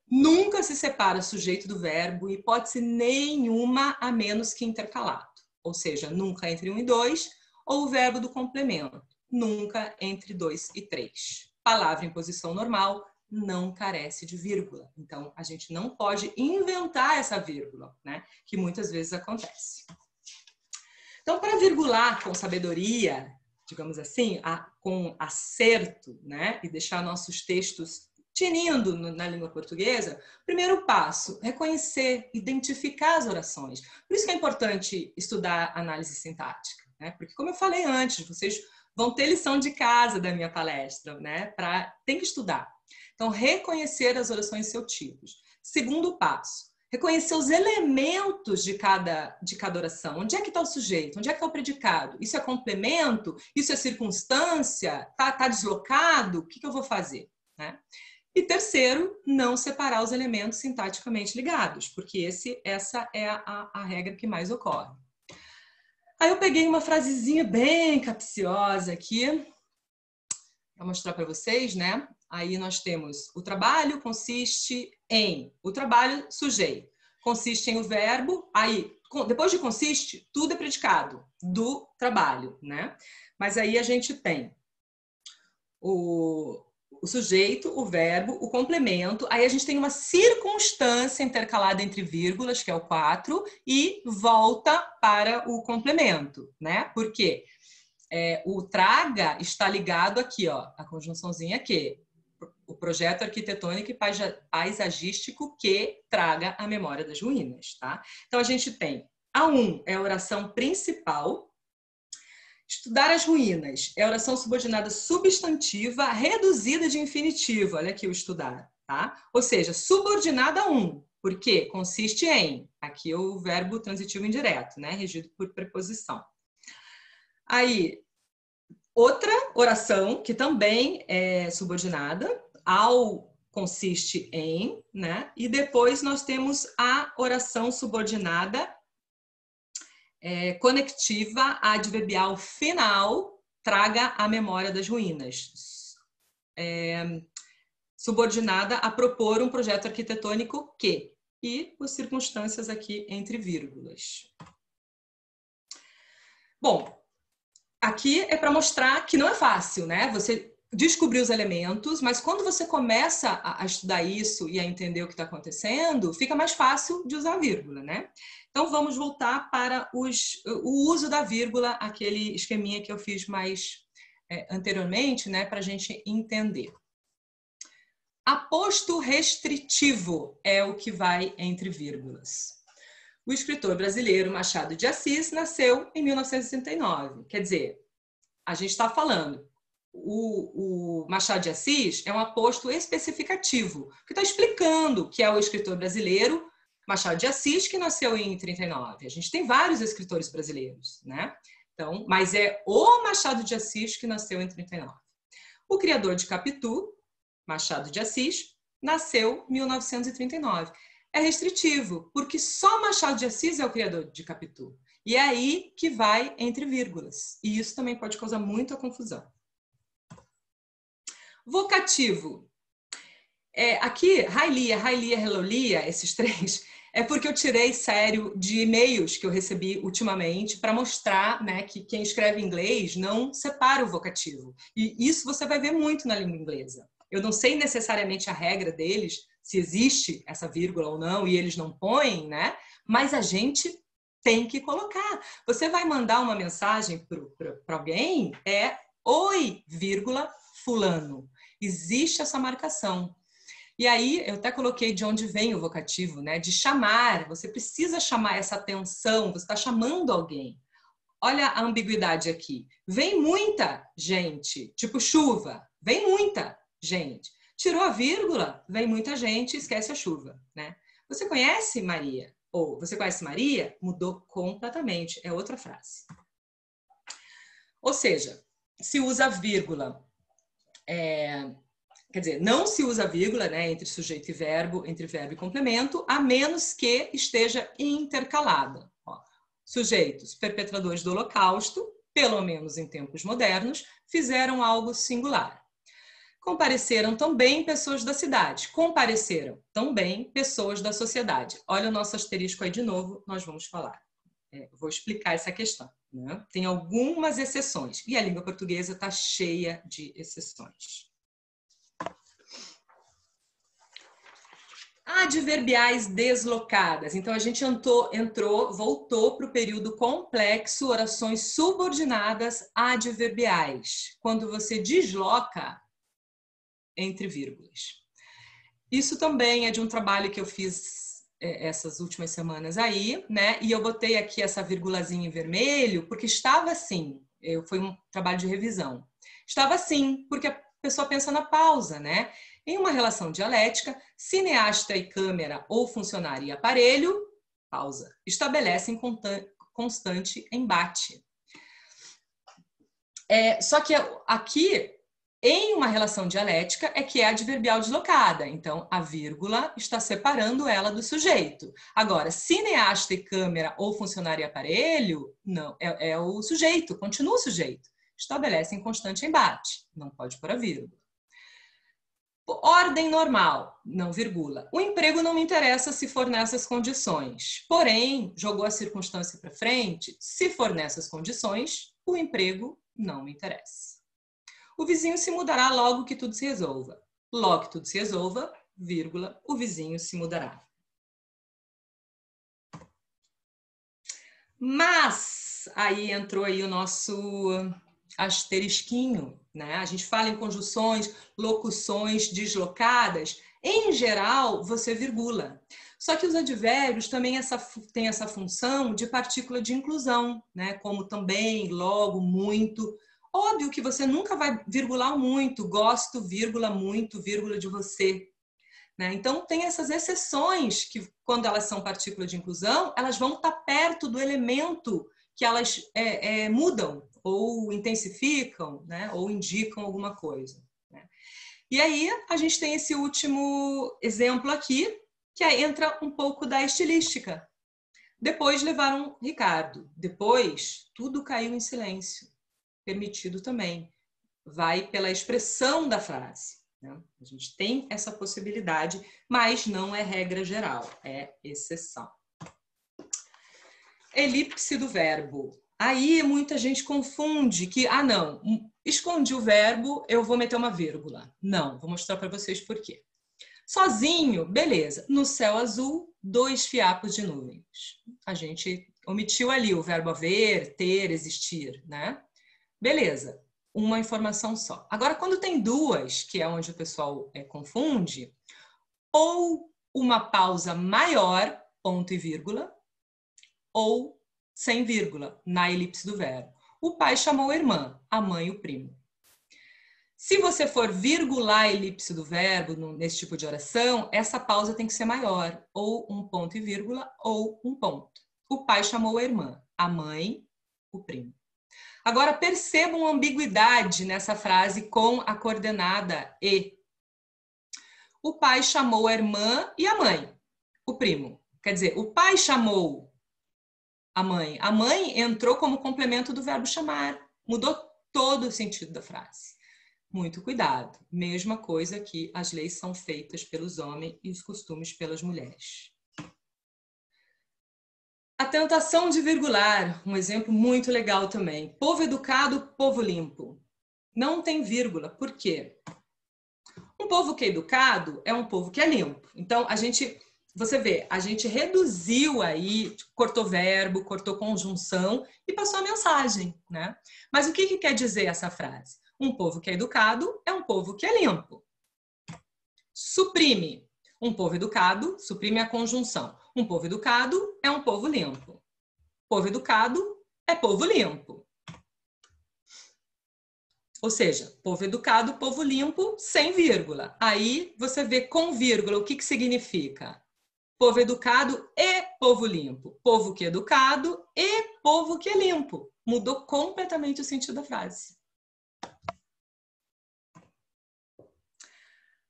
Nunca se separa sujeito do verbo, hipótese nenhuma a menos que intercalado. Ou seja, nunca entre 1 e 2, ou o verbo do complemento. Nunca entre 2 e 3. Palavra em posição normal não carece de vírgula. Então, a gente não pode inventar essa vírgula, né? Que muitas vezes acontece. Então, para virgular com sabedoria, digamos assim, com acerto, né? E deixar nossos textos tinindo na língua portuguesa, primeiro passo, reconhecer, identificar as orações. Por isso que é importante estudar análise sintática, né? Porque, como eu falei antes, vocês vão ter lição de casa da minha palestra, né? Tem que estudar. Então, reconhecer as orações e seus tipos. Segundo passo, reconhecer os elementos de cada oração. Onde é que está o sujeito? Onde é que está o predicado? Isso é complemento? Isso é circunstância? Tá deslocado? O que eu vou fazer? Né? E terceiro, não separar os elementos sintaticamente ligados, porque essa é a regra que mais ocorre. Aí eu peguei uma frasezinha bem capciosa aqui, para mostrar para vocês, né? Aí nós temos o trabalho consiste em, o trabalho sujeito, consiste em o verbo, aí depois de consiste, tudo é predicado do trabalho, né? Mas aí a gente tem o sujeito, o verbo, o complemento, aí a gente tem uma circunstância intercalada entre vírgulas, que é o 4, e volta para o complemento, né? Por quê? O traga está ligado aqui, ó, a conjunçãozinha que, o projeto arquitetônico e paisagístico que traga a memória das ruínas, tá? Então a gente tem A1 é a oração principal, estudar as ruínas é a oração subordinada substantiva reduzida de infinitivo, olha aqui o estudar, tá? Ou seja, subordinada a 1, porque consiste em, aqui é o verbo transitivo indireto, né? Regido por preposição. Aí, outra oração que também é subordinada ao consiste em, né? E depois nós temos a oração subordinada conectiva adverbial final, traga a memória das ruínas. Subordinada a propor um projeto arquitetônico que, e as circunstâncias aqui entre vírgulas. Bom, aqui é para mostrar que não é fácil, né? Você descobrir os elementos, mas quando você começa a estudar isso e a entender o que está acontecendo, fica mais fácil de usar a vírgula, né? Então, vamos voltar para o uso da vírgula, aquele esqueminha que eu fiz mais anteriormente, né? Para a gente entender. Aposto restritivo é o que vai entre vírgulas. O escritor brasileiro Machado de Assis nasceu em 1969. Quer dizer, a gente está falando, o Machado de Assis é um aposto especificativo, que está explicando que é o escritor brasileiro Machado de Assis que nasceu em 39. A gente tem vários escritores brasileiros, né? Então, mas é o Machado de Assis que nasceu em 39. O criador de Capitu, Machado de Assis, nasceu em 1939. É restritivo, porque só Machado de Assis é o criador de Capitu. E é aí que vai entre vírgulas. E isso também pode causar muita confusão. Vocativo. Aqui, Railia, Helolia, esses três, é porque eu tirei sério de e-mails que eu recebi ultimamente para mostrar, né, que quem escreve inglês não separa o vocativo. E isso você vai ver muito na língua inglesa. Eu não sei necessariamente a regra deles, se existe essa vírgula ou não, e eles não põem, né? Mas a gente tem que colocar. Você vai mandar uma mensagem para alguém, oi, vírgula, fulano. Existe essa marcação. E aí, eu até coloquei de onde vem o vocativo, né? De chamar. Você precisa chamar essa atenção, você está chamando alguém. Olha a ambiguidade aqui. Vem muita gente, tipo chuva. Vem muita gente. Tirou a vírgula, vem muita gente, esquece a chuva, né? Você conhece Maria? Ou você conhece Maria? Mudou completamente. É outra frase. Ou seja, se usa vírgula. Quer dizer, não se usa vírgula, né, entre sujeito e verbo, entre verbo e complemento, a menos que esteja intercalada. Ó, sujeitos, perpetradores do Holocausto, pelo menos em tempos modernos, fizeram algo singular. Compareceram também pessoas da cidade. Compareceram também pessoas da sociedade. Olha o nosso asterisco aí de novo, nós vamos falar. Vou explicar essa questão, né? Tem algumas exceções. E a língua portuguesa está cheia de exceções. Adverbiais deslocadas. Então, a gente voltou para o período complexo, orações subordinadas adverbiais. Quando você desloca entre vírgulas. Isso também é de um trabalho que eu fiz essas últimas semanas aí, né? E eu botei aqui essa vírgulazinha em vermelho porque estava assim. Foi um trabalho de revisão. Estava assim, porque a pessoa pensa na pausa, né? Em uma relação dialética, cineasta e câmera ou funcionário e aparelho, pausa, estabelecem constante embate. Só que aqui, em uma relação dialética, é que é adverbial deslocada. Então, a vírgula está separando ela do sujeito. Agora, cineasta e câmera ou funcionário e aparelho, não, é o sujeito, continua o sujeito. Estabelecem constante embate. Não pode pôr a vírgula. Ordem normal, não vírgula. O emprego não me interessa se for nessas condições. Porém, jogou a circunstância para frente, se for nessas condições, o emprego não me interessa. O vizinho se mudará logo que tudo se resolva. Logo que tudo se resolva, vírgula, o vizinho se mudará. Mas, aí entrou aí o nosso asterisquinho, né? A gente fala em conjunções, locuções deslocadas. Em geral, você virgula. Só que os advérbios também têm essa função de partícula de inclusão, né? Como também, logo, muito. Óbvio que você nunca vai virgular muito, gosto, vírgula, muito, vírgula de você. Né? Então, tem essas exceções que, quando elas são partícula de inclusão, elas vão estar perto do elemento que elas mudam ou intensificam, né? Ou indicam alguma coisa. Né? E aí, a gente tem esse último exemplo aqui, que entra um pouco da estilística. Depois levaram Ricardo. Depois, tudo caiu em silêncio. Permitido também. Vai pela expressão da frase. Né? A gente tem essa possibilidade, mas não é regra geral, é exceção. Elipse do verbo. Aí muita gente confunde que, não, escondi o verbo, eu vou meter uma vírgula. Não, vou mostrar para vocês por quê. Sozinho, beleza. No céu azul, 2 fiapos de nuvens. A gente omitiu ali o verbo haver, ter, existir, né? Beleza, uma informação só. Agora, quando tem duas, que é onde o pessoal confunde, ou uma pausa maior, ponto e vírgula, ou sem vírgula, na elipse do verbo. O pai chamou a irmã, a mãe o primo. Se você for virgular a elipse do verbo nesse tipo de oração, essa pausa tem que ser maior, ou um ponto e vírgula, ou um ponto. O pai chamou a irmã, a mãe o primo. Agora, percebam a ambiguidade nessa frase com a coordenada E. O pai chamou a irmã e a mãe, o primo. Quer dizer, o pai chamou a mãe entrou como complemento do verbo chamar. Mudou todo o sentido da frase. Muito cuidado. Mesma coisa que as leis são feitas pelos homens e os costumes pelas mulheres. A tentação de virgular, um exemplo muito legal também. Povo educado, povo limpo. Não tem vírgula. Por quê? Um povo que é educado é um povo que é limpo. Então, você vê, a gente reduziu aí, cortou verbo, cortou conjunção e passou a mensagem, né? Mas o que quer dizer essa frase? Um povo que é educado é um povo que é limpo. Suprime. Um povo educado suprime a conjunção. Um povo educado é um povo limpo. Povo educado é povo limpo. Ou seja, povo educado, povo limpo, sem vírgula. Aí você vê com vírgula o que significa. Povo educado e povo limpo. Povo que é educado e povo que é limpo. Mudou completamente o sentido da frase.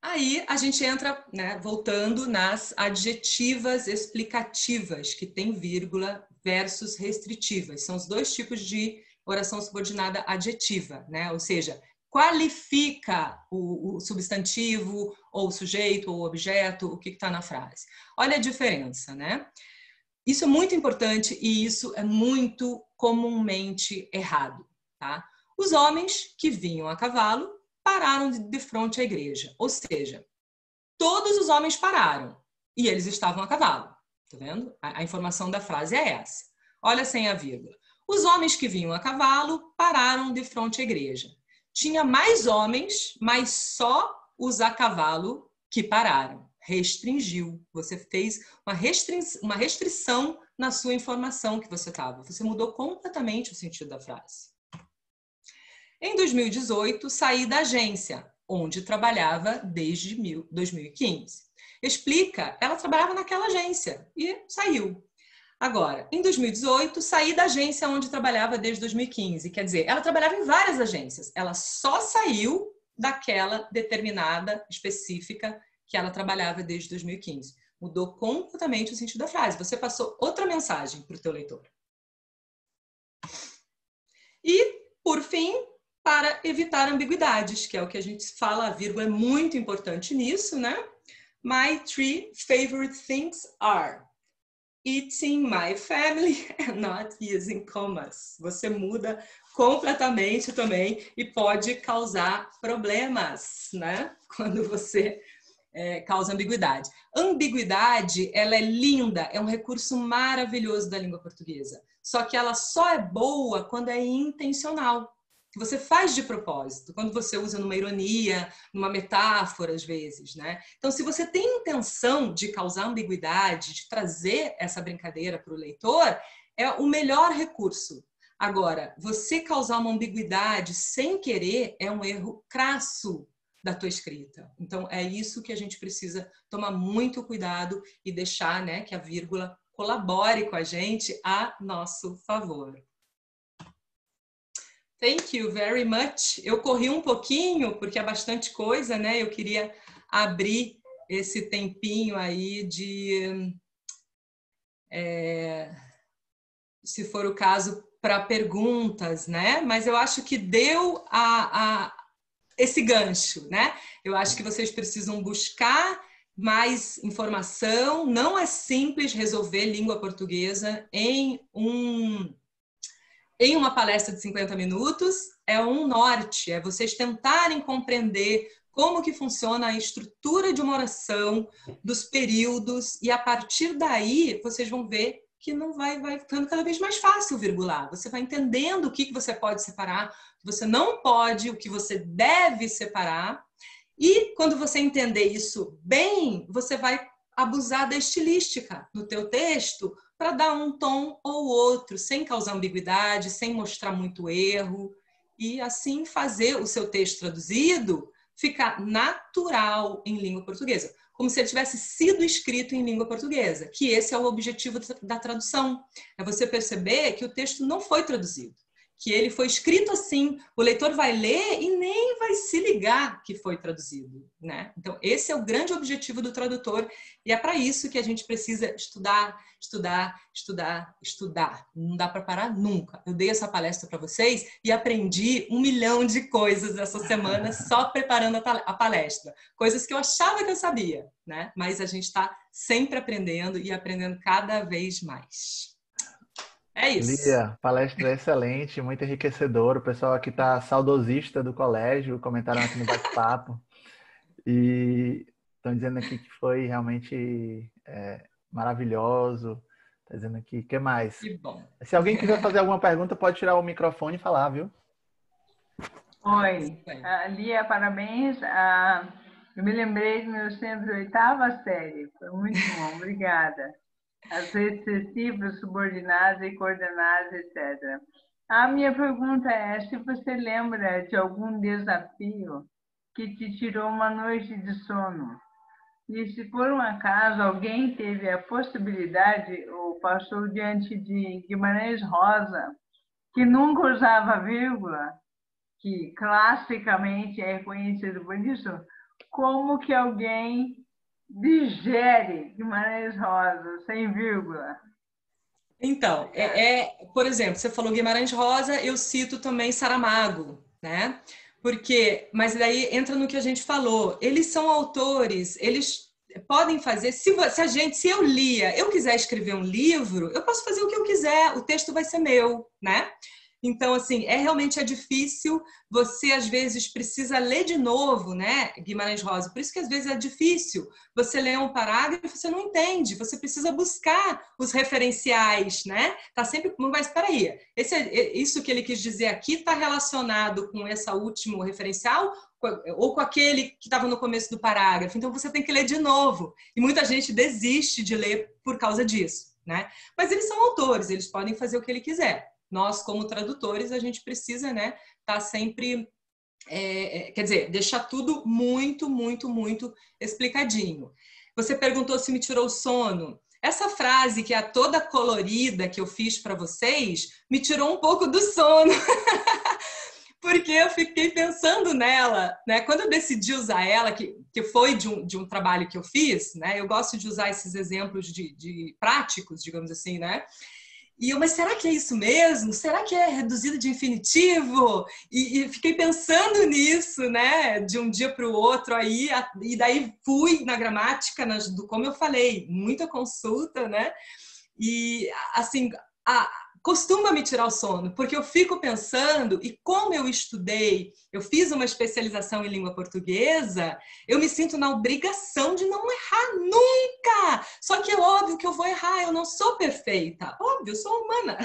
Aí a gente entra, né, voltando nas adjetivas explicativas, que tem vírgula, versus restritivas. São os dois tipos de oração subordinada adjetiva, né? Ou seja, qualifica o substantivo, ou o sujeito, ou o objeto, o que está na frase. Olha a diferença, né? Isso é muito importante e isso é muito comumente errado, tá? Os homens que vinham a cavalo pararam de frente à igreja. Ou seja, todos os homens pararam e eles estavam a cavalo. Tá vendo? A informação da frase é essa. Olha sem a vírgula. Os homens que vinham a cavalo pararam de frente à igreja. Tinha mais homens, mas só os a cavalo que pararam. Restringiu. Você fez uma restrição na sua informação que você estava. Você mudou completamente o sentido da frase. Em 2018, saí da agência, onde trabalhava desde 2015. Explica, ela trabalhava naquela agência e saiu. Agora, em 2018, saí da agência onde trabalhava desde 2015. Quer dizer, ela trabalhava em várias agências. Ela só saiu daquela determinada, específica, que ela trabalhava desde 2015. Mudou completamente o sentido da frase. Você passou outra mensagem para o teu leitor. E, por fim, para evitar ambiguidades, que é o que a gente fala, a vírgula é muito importante nisso, né? My 3 favorite things are eating my family and not using commas. Você muda completamente também e pode causar problemas, né? Quando você causa ambiguidade. Ambiguidade, ela é linda, é um recurso maravilhoso da língua portuguesa. Só que ela só é boa quando é intencional. Que você faz de propósito, quando você usa numa ironia, numa metáfora, às vezes, né? Então, se você tem intenção de causar ambiguidade, de trazer essa brincadeira para o leitor, é o melhor recurso. Agora, você causar uma ambiguidade sem querer é um erro crasso da tua escrita. Então, é isso que a gente precisa tomar muito cuidado e deixar, né, que a vírgula colabore com a gente a nosso favor. Thank you very much. Eu corri um pouquinho, porque é bastante coisa, né? Eu queria abrir esse tempinho aí de, se for o caso, para perguntas, né? Mas eu acho que deu esse gancho, né? Eu acho que vocês precisam buscar mais informação. Não é simples resolver língua portuguesa em uma palestra de 50 minutos. É um norte, é vocês tentarem compreender como que funciona a estrutura de uma oração, dos períodos, e a partir daí vocês vão ver que não vai ficando cada vez mais fácil virgular. Você vai entendendo o que você pode separar, o que você não pode, o que você deve separar. E quando você entender isso bem, você vai abusar da estilística no teu texto para dar um tom ou outro, sem causar ambiguidade, sem mostrar muito erro, e assim fazer o seu texto traduzido ficar natural em língua portuguesa, como se ele tivesse sido escrito em língua portuguesa, que esse é o objetivo da tradução. É você perceber que o texto não foi traduzido, que ele foi escrito assim, o leitor vai ler e nem vai se ligar que foi traduzido, né? Então, esse é o grande objetivo do tradutor, e é para isso que a gente precisa estudar, estudar, estudar, estudar. Não dá para parar nunca. Eu dei essa palestra para vocês e aprendi 1 milhão de coisas essa semana só preparando a palestra. Coisas que eu achava que eu sabia, né? Mas a gente está sempre aprendendo e aprendendo cada vez mais. É isso. Lia, palestra excelente, muito enriquecedora. O pessoal aqui está saudosista do colégio, comentaram aqui no bate-papo. E estão dizendo aqui que foi realmente maravilhoso. Está dizendo aqui, o que mais? Que bom. Se alguém quiser fazer alguma pergunta, pode tirar o microfone e falar, viu? Oi, Lia, parabéns. Eu me lembrei do meu sempre 8ª série. Foi muito bom, obrigada. As recessivas, subordinadas e coordenadas, etc. A minha pergunta é se você lembra de algum desafio que te tirou uma noite de sono. E se por um acaso alguém teve a possibilidade ou passou diante de Guimarães Rosa, que nunca usava vírgula, que classicamente é reconhecido por isso, como que alguém digere Guimarães Rosa sem vírgula? Então, por exemplo, você falou Guimarães Rosa, eu cito também Saramago, né? Mas daí entra no que a gente falou. Eles são autores, eles podem fazer. Se eu lia, eu quiser escrever um livro, eu posso fazer o que eu quiser, o texto vai ser meu, né? Então, assim, realmente é difícil. Você, às vezes, precisa ler de novo, né, Guimarães Rosa. Por isso que, às vezes, é difícil. Você lê um parágrafo, você não entende. Você precisa buscar os referenciais, né? Tá sempre... Mas, espera aí. Isso que ele quis dizer aqui está relacionado com esse último referencial ou com aquele que estava no começo do parágrafo. Então, você tem que ler de novo. E muita gente desiste de ler por causa disso, né? Mas eles são autores, eles podem fazer o que ele quiser. Nós, como tradutores, a gente precisa, né, estar sempre... quer dizer, deixar tudo muito, muito, muito explicadinho. Você perguntou se me tirou o sono. Essa frase que é toda colorida que eu fiz para vocês me tirou um pouco do sono. Porque eu fiquei pensando nela, né? Quando eu decidi usar ela, que foi de um trabalho que eu fiz, né? Eu gosto de usar esses exemplos de práticos, digamos assim, né? Mas será que é isso mesmo? Será que é reduzido de infinitivo? E fiquei pensando nisso, né? De um dia para o outro aí, e daí fui na gramática, como eu falei, muita consulta, né? E assim, costuma me tirar o sono, porque eu fico pensando, e como eu estudei, eu fiz uma especialização em língua portuguesa, eu me sinto na obrigação de não errar nunca. Só que é óbvio que eu vou errar, eu não sou perfeita. Óbvio, eu sou humana,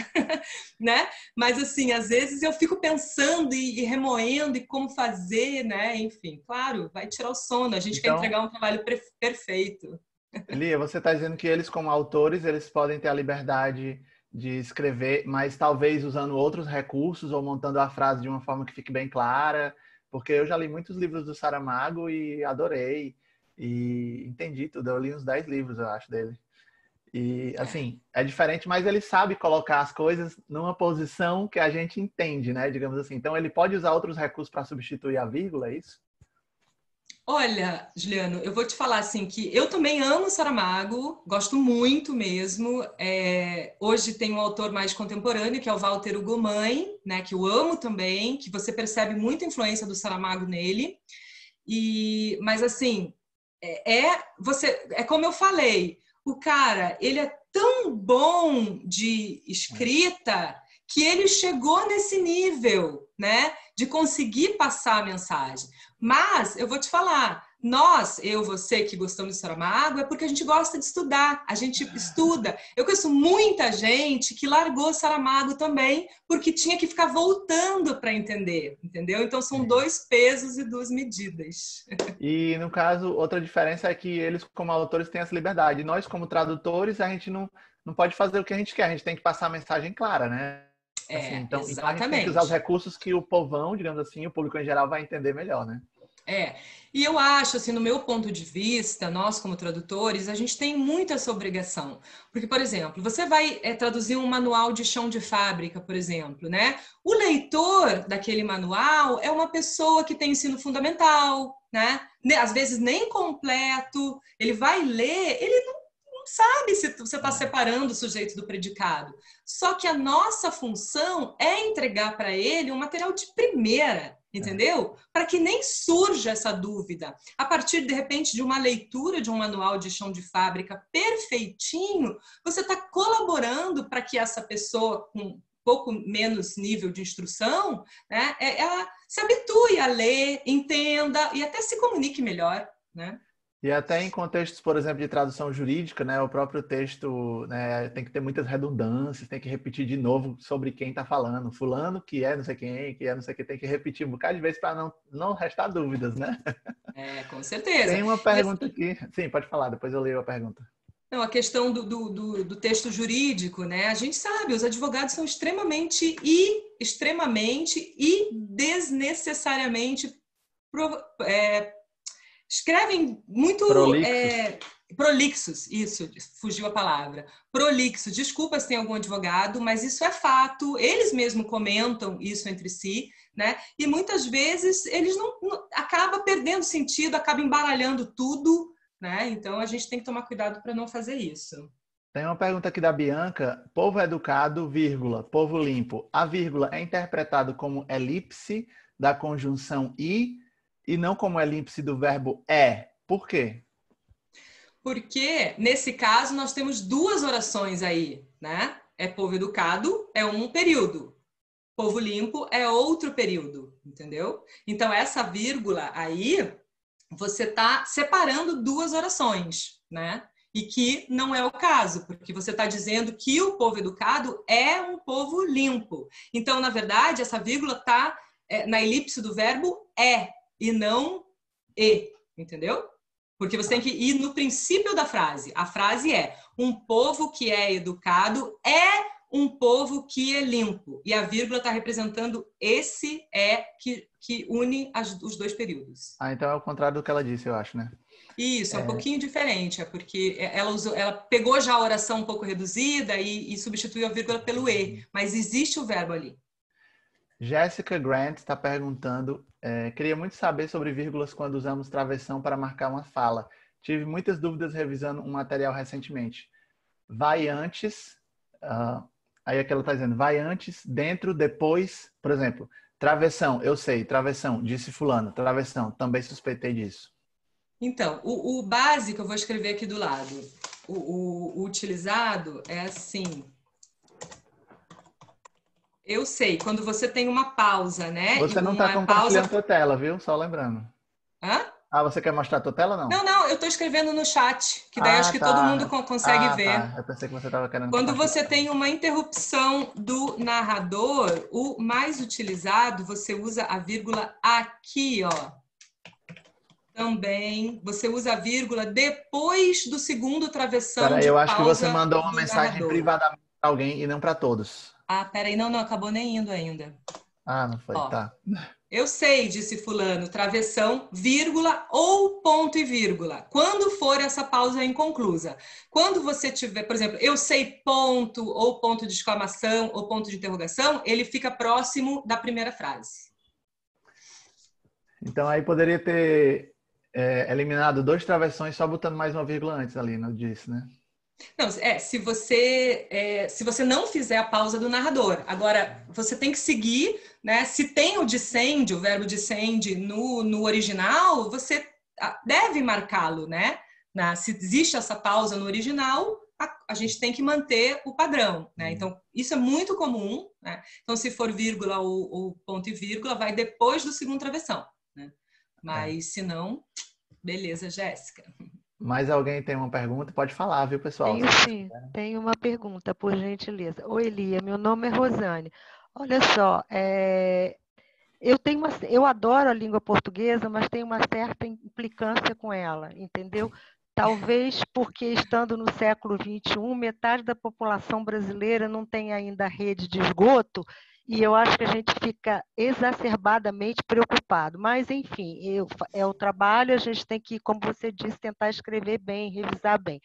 né? Mas assim, às vezes eu fico pensando e remoendo e como fazer, né? Enfim, claro, vai tirar o sono. A gente quer entregar um trabalho perfeito. Lia, você está dizendo que eles, como autores, eles podem ter a liberdade de escrever, mas talvez usando outros recursos ou montando a frase de uma forma que fique bem clara, porque eu já li muitos livros do Saramago e adorei, e entendi tudo. Eu li uns 10 livros, eu acho, dele. E, assim, é diferente, mas ele sabe colocar as coisas numa posição que a gente entende, né? Digamos assim. Então, ele pode usar outros recursos para substituir a vírgula, é isso? Olha, Juliano, eu vou te falar assim que eu também amo Saramago, gosto muito mesmo. Hoje tem um autor mais contemporâneo, que é o Walter Hugo Mãe, né, que eu amo também, que você percebe muita influência do Saramago nele. Mas assim, é como eu falei, o cara, ele é tão bom de escrita que ele chegou nesse nível, né, de conseguir passar a mensagem. Mas eu vou te falar, você que gostamos de Saramago, é porque a gente gosta de estudar, a gente estuda. Eu conheço muita gente que largou Saramago também, porque tinha que ficar voltando para entender, entendeu? Então são 2 pesos e 2 medidas. E no caso, outra diferença é que eles, como autores, têm essa liberdade. Nós, como tradutores, a gente não pode fazer o que a gente quer, a gente tem que passar a mensagem clara, né? Assim, então a gente tem que usar os recursos que o povão, digamos assim, o público em geral vai entender melhor, né? E eu acho, assim, no meu ponto de vista, nós como tradutores, a gente tem muito essa obrigação. Porque, por exemplo, você vai traduzir um manual de chão de fábrica, por exemplo, né? O leitor daquele manual é uma pessoa que tem ensino fundamental, né? Às vezes nem completo, ele vai ler, ele não sabe se você está separando o sujeito do predicado. Só que a nossa função é entregar para ele um material de primeira, entendeu? Para que nem surja essa dúvida. A partir, de repente, de uma leitura de um manual de chão de fábrica perfeitinho, você está colaborando para que essa pessoa com pouco menos nível de instrução, né, ela se habitue a ler, entenda e até se comunique melhor, né? E até em contextos, por exemplo, de tradução jurídica, né, o próprio texto, né, tem que ter muitas redundâncias, tem que repetir de novo sobre quem está falando. Fulano, que é não sei quem, que é não sei quem, tem que repetir um bocado de vezes para não restar dúvidas, né? Com certeza. Tem uma pergunta aqui. Sim, pode falar, depois eu leio a pergunta. Não, a questão do texto jurídico, né? A gente sabe, os advogados são extremamente e desnecessariamente escrevem muito prolixos, isso, fugiu a palavra. Prolixos, desculpa se tem algum advogado, mas isso é fato, eles mesmos comentam isso entre si, né? E muitas vezes eles não acaba perdendo sentido, acaba embaralhando tudo, né? Então a gente tem que tomar cuidado para não fazer isso. Tem uma pergunta aqui da Bianca. Povo educado, vírgula, povo limpo. A vírgula é interpretado como elipse da conjunção e não como elipse do verbo é. Por quê? Porque, nesse caso, nós temos 2 orações aí, né? Povo educado é um período. Povo limpo é outro período, entendeu? Então, essa vírgula aí, você está separando 2 orações, né? E que não é o caso, porque você está dizendo que o povo educado é um povo limpo. Então, na verdade, essa vírgula está na elipse do verbo é. e não e, entendeu? Porque você tem que ir no princípio da frase. A frase é: um povo que é educado é um povo que é limpo. E a vírgula está representando esse é que une os dois períodos. Ah, então é o contrário do que ela disse, eu acho, né? Isso, é um pouquinho diferente. É porque ela pegou já a oração um pouco reduzida e substituiu a vírgula pelo e. Mas existe o verbo ali. Jessica Grant está perguntando, queria muito saber sobre vírgulas quando usamos travessão para marcar uma fala. Tive muitas dúvidas revisando um material recentemente. Vai antes, aí é que ela está dizendo, vai antes, dentro, depois, por exemplo, travessão, eu sei, travessão, disse fulano, travessão, também suspeitei disso. Então, o básico eu vou escrever aqui do lado. O utilizado é assim... Eu sei, quando você tem uma pausa, né? Você não está compartilhando a tua tela, viu? Só lembrando. Hã? Ah, você quer mostrar a tua tela, não? Não, eu estou escrevendo no chat, que daí acho que todo mundo consegue ver. Tá. Eu pensei que você estava querendo Quando você tem uma interrupção do narrador, o mais utilizado, você usa a vírgula aqui, ó. Também, você usa a vírgula depois do segundo travessão de pausa. Eu acho que você mandou uma mensagem privadamente para alguém e não para todos. Ah, peraí, não, acabou nem indo ainda. Ah, não foi, Ó, tá. Eu sei, disse fulano, travessão, vírgula ou ponto e vírgula. Quando for essa pausa inconclusa. Quando você tiver, por exemplo, eu sei ponto, ou ponto de exclamação, ou ponto de interrogação, ele fica próximo da primeira frase. Então aí poderia ter eliminado 2 travessões só botando mais uma vírgula antes ali, não disse, né? Não, se você não fizer a pausa do narrador. Agora, você tem que seguir, né? Se tem o descende, o verbo descende no original, você deve marcá-lo, né? Se existe essa pausa no original, a gente tem que manter o padrão, né? Então, isso é muito comum, né? Então, se for vírgula ou ponto e vírgula, vai depois do segundo travessão, né? Mas, se não, beleza, Jéssica. Mais alguém tem uma pergunta? Pode falar, viu, pessoal? Tenho sim, tenho uma pergunta, por gentileza. Oi, Elia, meu nome é Rosane. Olha só, eu adoro a língua portuguesa, mas tenho uma certa implicância com ela, entendeu? Talvez porque, estando no século XXI, metade da população brasileira não tem ainda rede de esgoto, e eu acho que a gente fica exacerbadamente preocupado. Mas, enfim, é o trabalho, a gente tem que, como você disse, tentar escrever bem, revisar bem.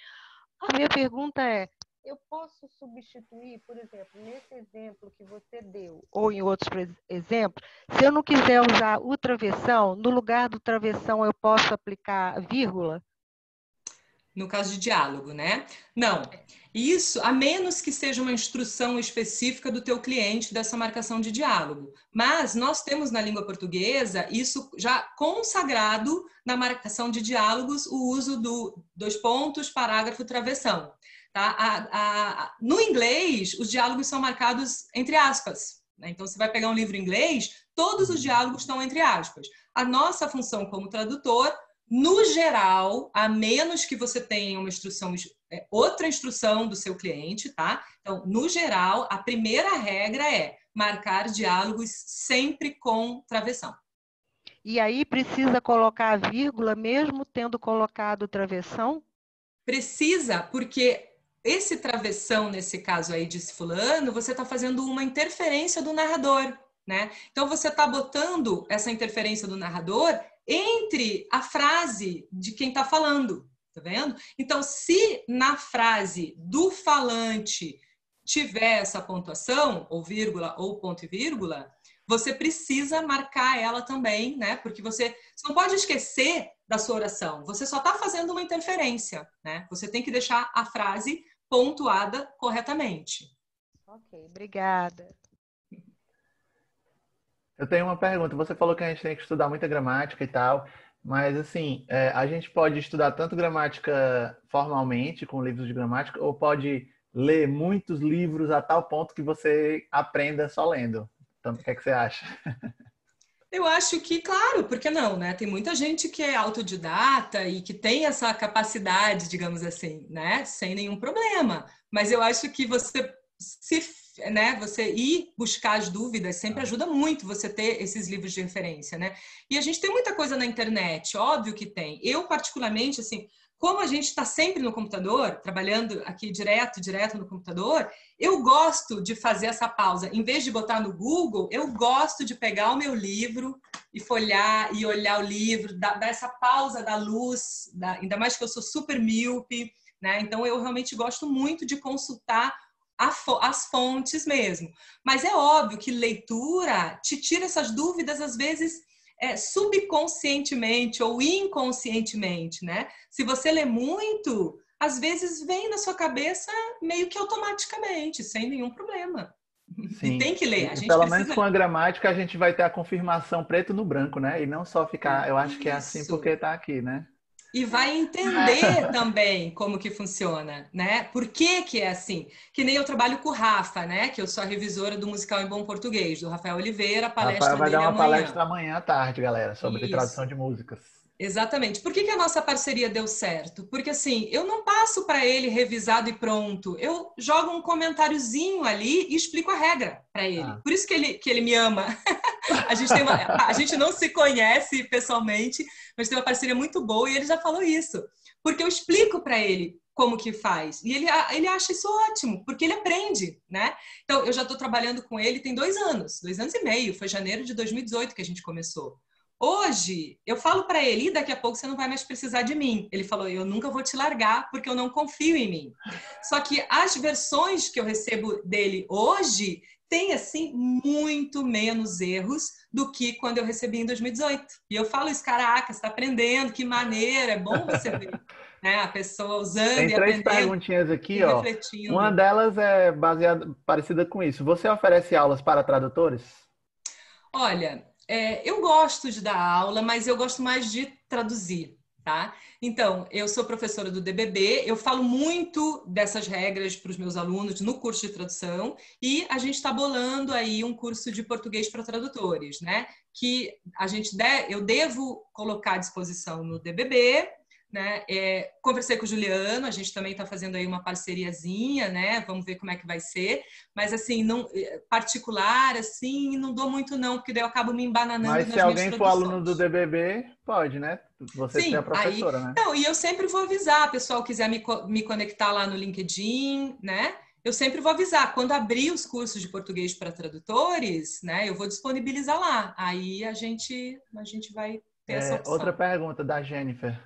A minha pergunta é, eu posso substituir, por exemplo, nesse exemplo que você deu, ou em outros exemplos, se eu não quiser usar o travessão, no lugar do travessão eu posso aplicar vírgula? No caso de diálogo, né? Não. Isso, a menos que seja uma instrução específica do teu cliente dessa marcação de diálogo. Mas nós temos na língua portuguesa isso já consagrado na marcação de diálogos, o uso do 2 pontos, parágrafo, travessão. Tá? No inglês, os diálogos são marcados entre aspas. Né? Então, você vai pegar um livro em inglês, todos os diálogos estão entre aspas. A nossa função como tradutor, no geral, a menos que você tenha uma instrução, outra instrução do seu cliente, tá? Então, no geral, a primeira regra é marcar diálogos sempre com travessão. E aí precisa colocar a vírgula mesmo tendo colocado travessão? Precisa, porque esse travessão, nesse caso aí, disse fulano, você está fazendo uma interferência do narrador, né? Então, você está botando essa interferência do narrador entre a frase de quem está falando, tá vendo? Então, se na frase do falante tiver essa pontuação, ou vírgula, ou ponto e vírgula, você precisa marcar ela também, né? Porque você não pode esquecer da sua oração, você só está fazendo uma interferência, né? Você tem que deixar a frase pontuada corretamente. Ok, obrigada. Eu tenho uma pergunta. Você falou que a gente tem que estudar muita gramática e tal, mas assim, a gente pode estudar tanto gramática formalmente, com livros de gramática, ou pode ler muitos livros a tal ponto que você aprenda só lendo. Então, o que é que você acha? Eu acho que, claro, por que não, né? Tem muita gente que é autodidata e que tem essa capacidade, digamos assim, né? Sem nenhum problema. Mas eu acho que você, se né, você ir buscar as dúvidas sempre ajuda muito você ter esses livros de referência, né? E a gente tem muita coisa na internet, óbvio que tem. Eu, particularmente, assim, como a gente está sempre no computador, trabalhando aqui direto no computador, eu gosto de fazer essa pausa. Em vez de botar no Google, eu gosto de pegar o meu livro e folhear e olhar o livro, dar essa pausa da luz, ainda mais que eu sou super míope, né? Então, eu realmente gosto muito de consultar as fontes mesmo. Mas é óbvio que leitura te tira essas dúvidas, às vezes, subconscientemente ou inconscientemente, né? Se você lê muito, às vezes vem na sua cabeça meio que automaticamente, sem nenhum problema. Sim. E tem que ler. A E gente pelo precisa menos com a gramática a gente vai ter a confirmação preto no branco, né? E não só ficar, eu acho que é assim porque está aqui, né? E vai entender também como que funciona, né? Por que que é assim? Que nem eu trabalho com o Rafa, né? Que eu sou a revisora do Musical em Bom Português, do Rafael Oliveira, a palestra Rafael vai dar dele uma amanhã. palestra amanhã à tarde, galera, sobre tradução Isso. de músicas. Exatamente. Por que que a nossa parceria deu certo? Porque assim, eu não passo para ele revisado e pronto. Eu jogo um comentáriozinho ali e explico a regra para ele. Por isso que ele me ama. A gente não se conhece pessoalmente, mas tem uma parceria muito boa e ele já falou isso. Porque eu explico para ele como que faz. E ele acha isso ótimo, porque ele aprende, né? Então, eu já estou trabalhando com ele tem 2 anos e meio. Foi janeiro de 2018 que a gente começou. Hoje, eu falo para ele, daqui a pouco você não vai mais precisar de mim. Ele falou, eu nunca vou te largar porque eu não confio em mim. Só que as versões que eu recebo dele hoje têm, assim, muito menos erros do que quando eu recebi em 2018. E eu falo isso, caraca, você está aprendendo, que maneira, é bom você ver, né? A pessoa usando Tem e 3 aprendendo perguntinhas e aqui, ó. Uma refletindo. delas é parecida com isso. Você oferece aulas para tradutores? Olha, eu gosto de dar aula, mas eu gosto mais de traduzir, tá? Então, eu sou professora do DBB, eu falo muito dessas regras para os meus alunos no curso de tradução e a gente está bolando aí um curso de português para tradutores, né? Que eu devo colocar à disposição no DBB, né? Conversei com o Juliano, a gente também está fazendo aí uma parceriazinha, né? Vamos ver como é que vai ser. Mas, assim, não, particular, assim, não dou muito não, porque daí eu acabo me embananando Mas se nas minhas alguém for aluno do traduções. DBB, pode, né? Você ser a Sim, aí... professora, né? Não, e eu sempre vou avisar, pessoal quiser me conectar lá no LinkedIn, né? Eu sempre vou avisar, quando abrir os cursos de português para tradutores, né? Eu vou disponibilizar lá. Aí a gente vai ter essa Outra opção. pergunta da Jennifer.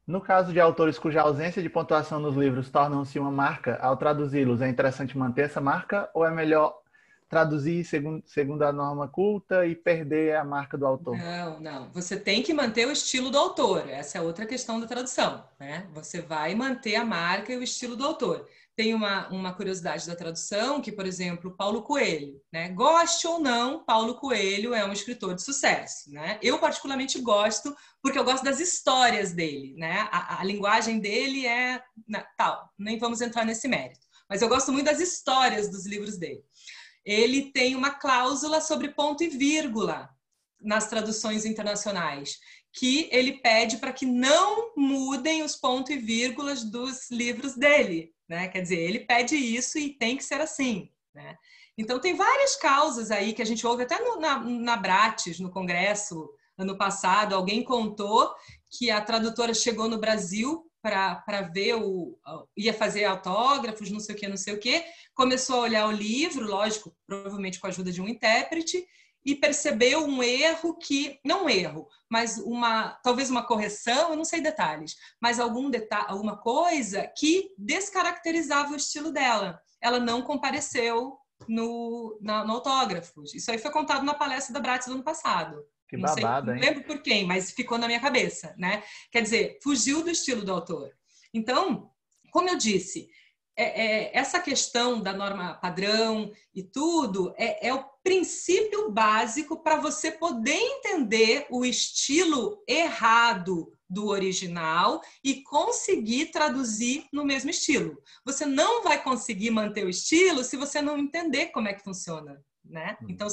No caso de autores cuja ausência de pontuação nos livros tornam-se uma marca, ao traduzi-los, é interessante manter essa marca ou é melhor traduzir segundo a norma culta e perder a marca do autor? Não. Você tem que manter o estilo do autor. Essa é outra questão da tradução, né? Você vai manter a marca e o estilo do autor. Tem uma curiosidade da tradução que, por exemplo, Paulo Coelho, né? Goste ou não, Paulo Coelho é um escritor de sucesso, né? Eu particularmente gosto porque eu gosto das histórias dele, né? A linguagem dele tal. Nem vamos entrar nesse mérito. Mas eu gosto muito das histórias dos livros dele. Ele tem uma cláusula sobre ponto e vírgula nas traduções internacionais, que ele pede para que não mudem os pontos e vírgulas dos livros dele, né? Quer dizer, ele pede isso e tem que ser assim, né? Então, tem várias causas aí que a gente ouve até na Bratis, no Congresso, ano passado, alguém contou que a tradutora chegou no Brasil para ver ia fazer autógrafos, não sei o que, começou a olhar o livro, lógico, provavelmente com a ajuda de um intérprete, e percebeu um erro não um erro, mas talvez uma correção, eu não sei detalhes, mas alguma coisa que descaracterizava o estilo dela. Ela não compareceu no autógrafo. Isso aí foi contado na palestra da Bratis do ano passado. Que Não sei, babado, não hein? lembro por quem, mas ficou na minha cabeça, né? Quer dizer, fugiu do estilo do autor. Então, como eu disse, essa questão da norma padrão e tudo é o princípio básico para você poder entender o estilo errado do original e conseguir traduzir no mesmo estilo. Você não vai conseguir manter o estilo se você não entender como é que funciona, né? Então,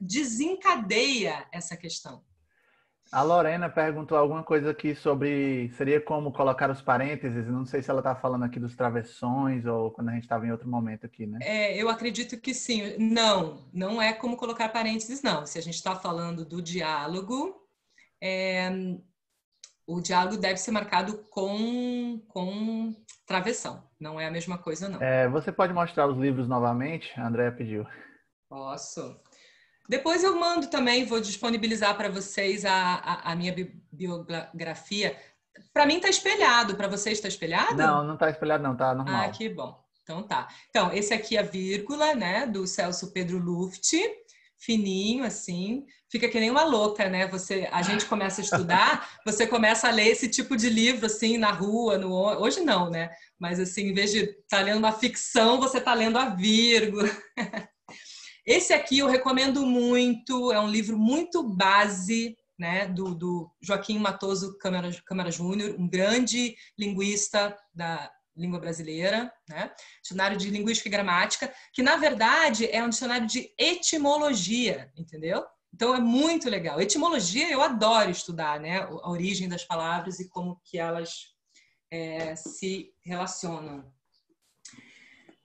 desencadeia essa questão. A Lorena perguntou alguma coisa aqui sobre seria como colocar os parênteses. Não sei se ela está falando aqui dos travessões ou quando a gente estava em outro momento aqui, né? Eu acredito que sim. Não, não é como colocar parênteses, não. Se a gente está falando do diálogo, o diálogo deve ser marcado com travessão. Não é a mesma coisa, não. Você pode mostrar os livros novamente? A Andrea pediu. Posso. Depois eu mando também, vou disponibilizar para vocês a minha biografia. Para mim está espelhado, para vocês está espelhado? Não, não está espelhado não, tá normal. Ah, que bom. Então tá. Então, esse aqui é a vírgula, né, do Celso Pedro Luft, fininho assim. Fica que nem uma louca, né? A gente começa a estudar, você começa a ler esse tipo de livro assim na rua, hoje não, né? Mas assim, em vez de estar lendo uma ficção, você está lendo a vírgula. Esse aqui eu recomendo muito, é um livro muito base, né, do Joaquim Matoso Câmara Júnior, um grande linguista da língua brasileira, né? Dicionário de Linguística e Gramática, que na verdade é um dicionário de etimologia, entendeu? Então é muito legal. Etimologia eu adoro estudar, né? A origem das palavras e como que elas se relacionam.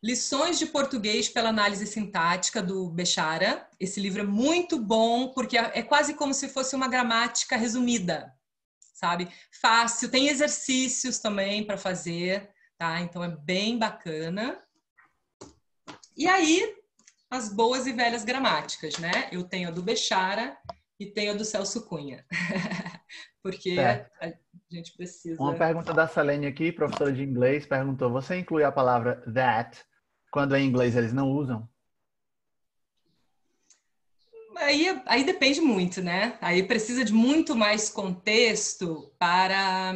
Lições de Português pela Análise Sintática, do Bechara. Esse livro é muito bom, porque é quase como se fosse uma gramática resumida, sabe? Fácil, tem exercícios também para fazer, tá? Então é bem bacana. E aí, as boas e velhas gramáticas, né? Eu tenho a do Bechara e tenho a do Celso Cunha. Porque a gente precisa... Uma pergunta da Selene aqui, professora de inglês, perguntou: você inclui a palavra that quando em inglês eles não usam? Aí depende muito, né? Aí precisa de muito mais contexto para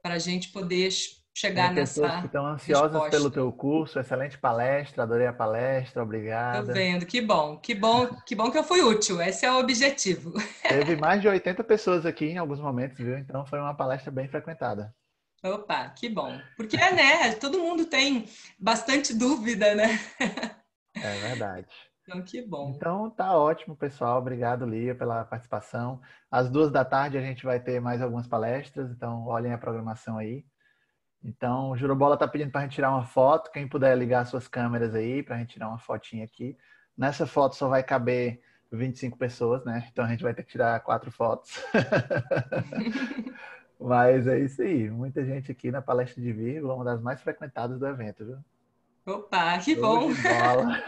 a gente poder chegar Tem pessoas nessa que estão ansiosas resposta. pelo teu curso. Excelente palestra, adorei a palestra, Tô obrigada. vendo, que bom que eu fui útil, esse é o objetivo. Teve mais de 80 pessoas aqui em alguns momentos, viu? Então foi uma palestra bem frequentada. Opa, que bom. Porque, né, todo mundo tem bastante dúvida, né? É verdade. Então, que bom. Então tá ótimo, pessoal. Obrigado, Lia, pela participação. Às 14h a gente vai ter mais algumas palestras, então olhem a programação aí. Então, o Jurobola tá pedindo para a gente tirar uma foto. Quem puder ligar suas câmeras aí para a gente tirar uma fotinha aqui. Nessa foto só vai caber 25 pessoas, né? Então a gente vai ter que tirar 4 fotos. Mas é isso aí. Muita gente aqui na palestra de vírgula, uma das mais frequentadas do evento, viu? Opa, que Show bom. de bola.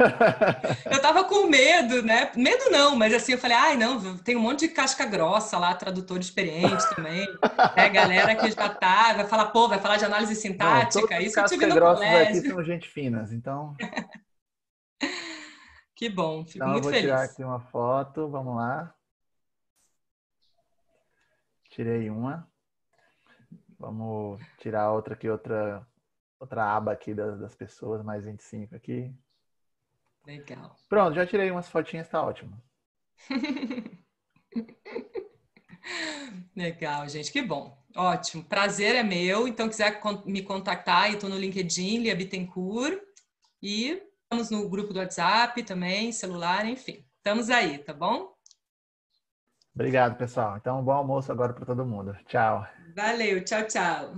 Eu tava com medo, né? Medo não, mas assim, eu falei, ai, não, tem um monte de casca grossa lá, tradutor experiente também, né? Galera que já tá, vai falar, pô, vai falar de análise sintática, Não, isso eu tive no casca-grossas aqui colégio. são gente finas, então... Que bom, fico Então eu muito vou feliz. tirar aqui uma foto, vamos lá. Tirei uma. Vamos tirar outra aqui, outra aba aqui das pessoas, mais 25 aqui. Legal. Pronto, já tirei umas fotinhas, tá ótimo. Legal, gente, que bom. Ótimo, prazer é meu. Então, quiser me contactar, eu estou no LinkedIn, Lia Bittencourt. E estamos no grupo do WhatsApp também, celular, enfim. Estamos aí, tá bom? Obrigado, pessoal. Então, bom almoço agora para todo mundo. Tchau. Valeu, tchau, tchau.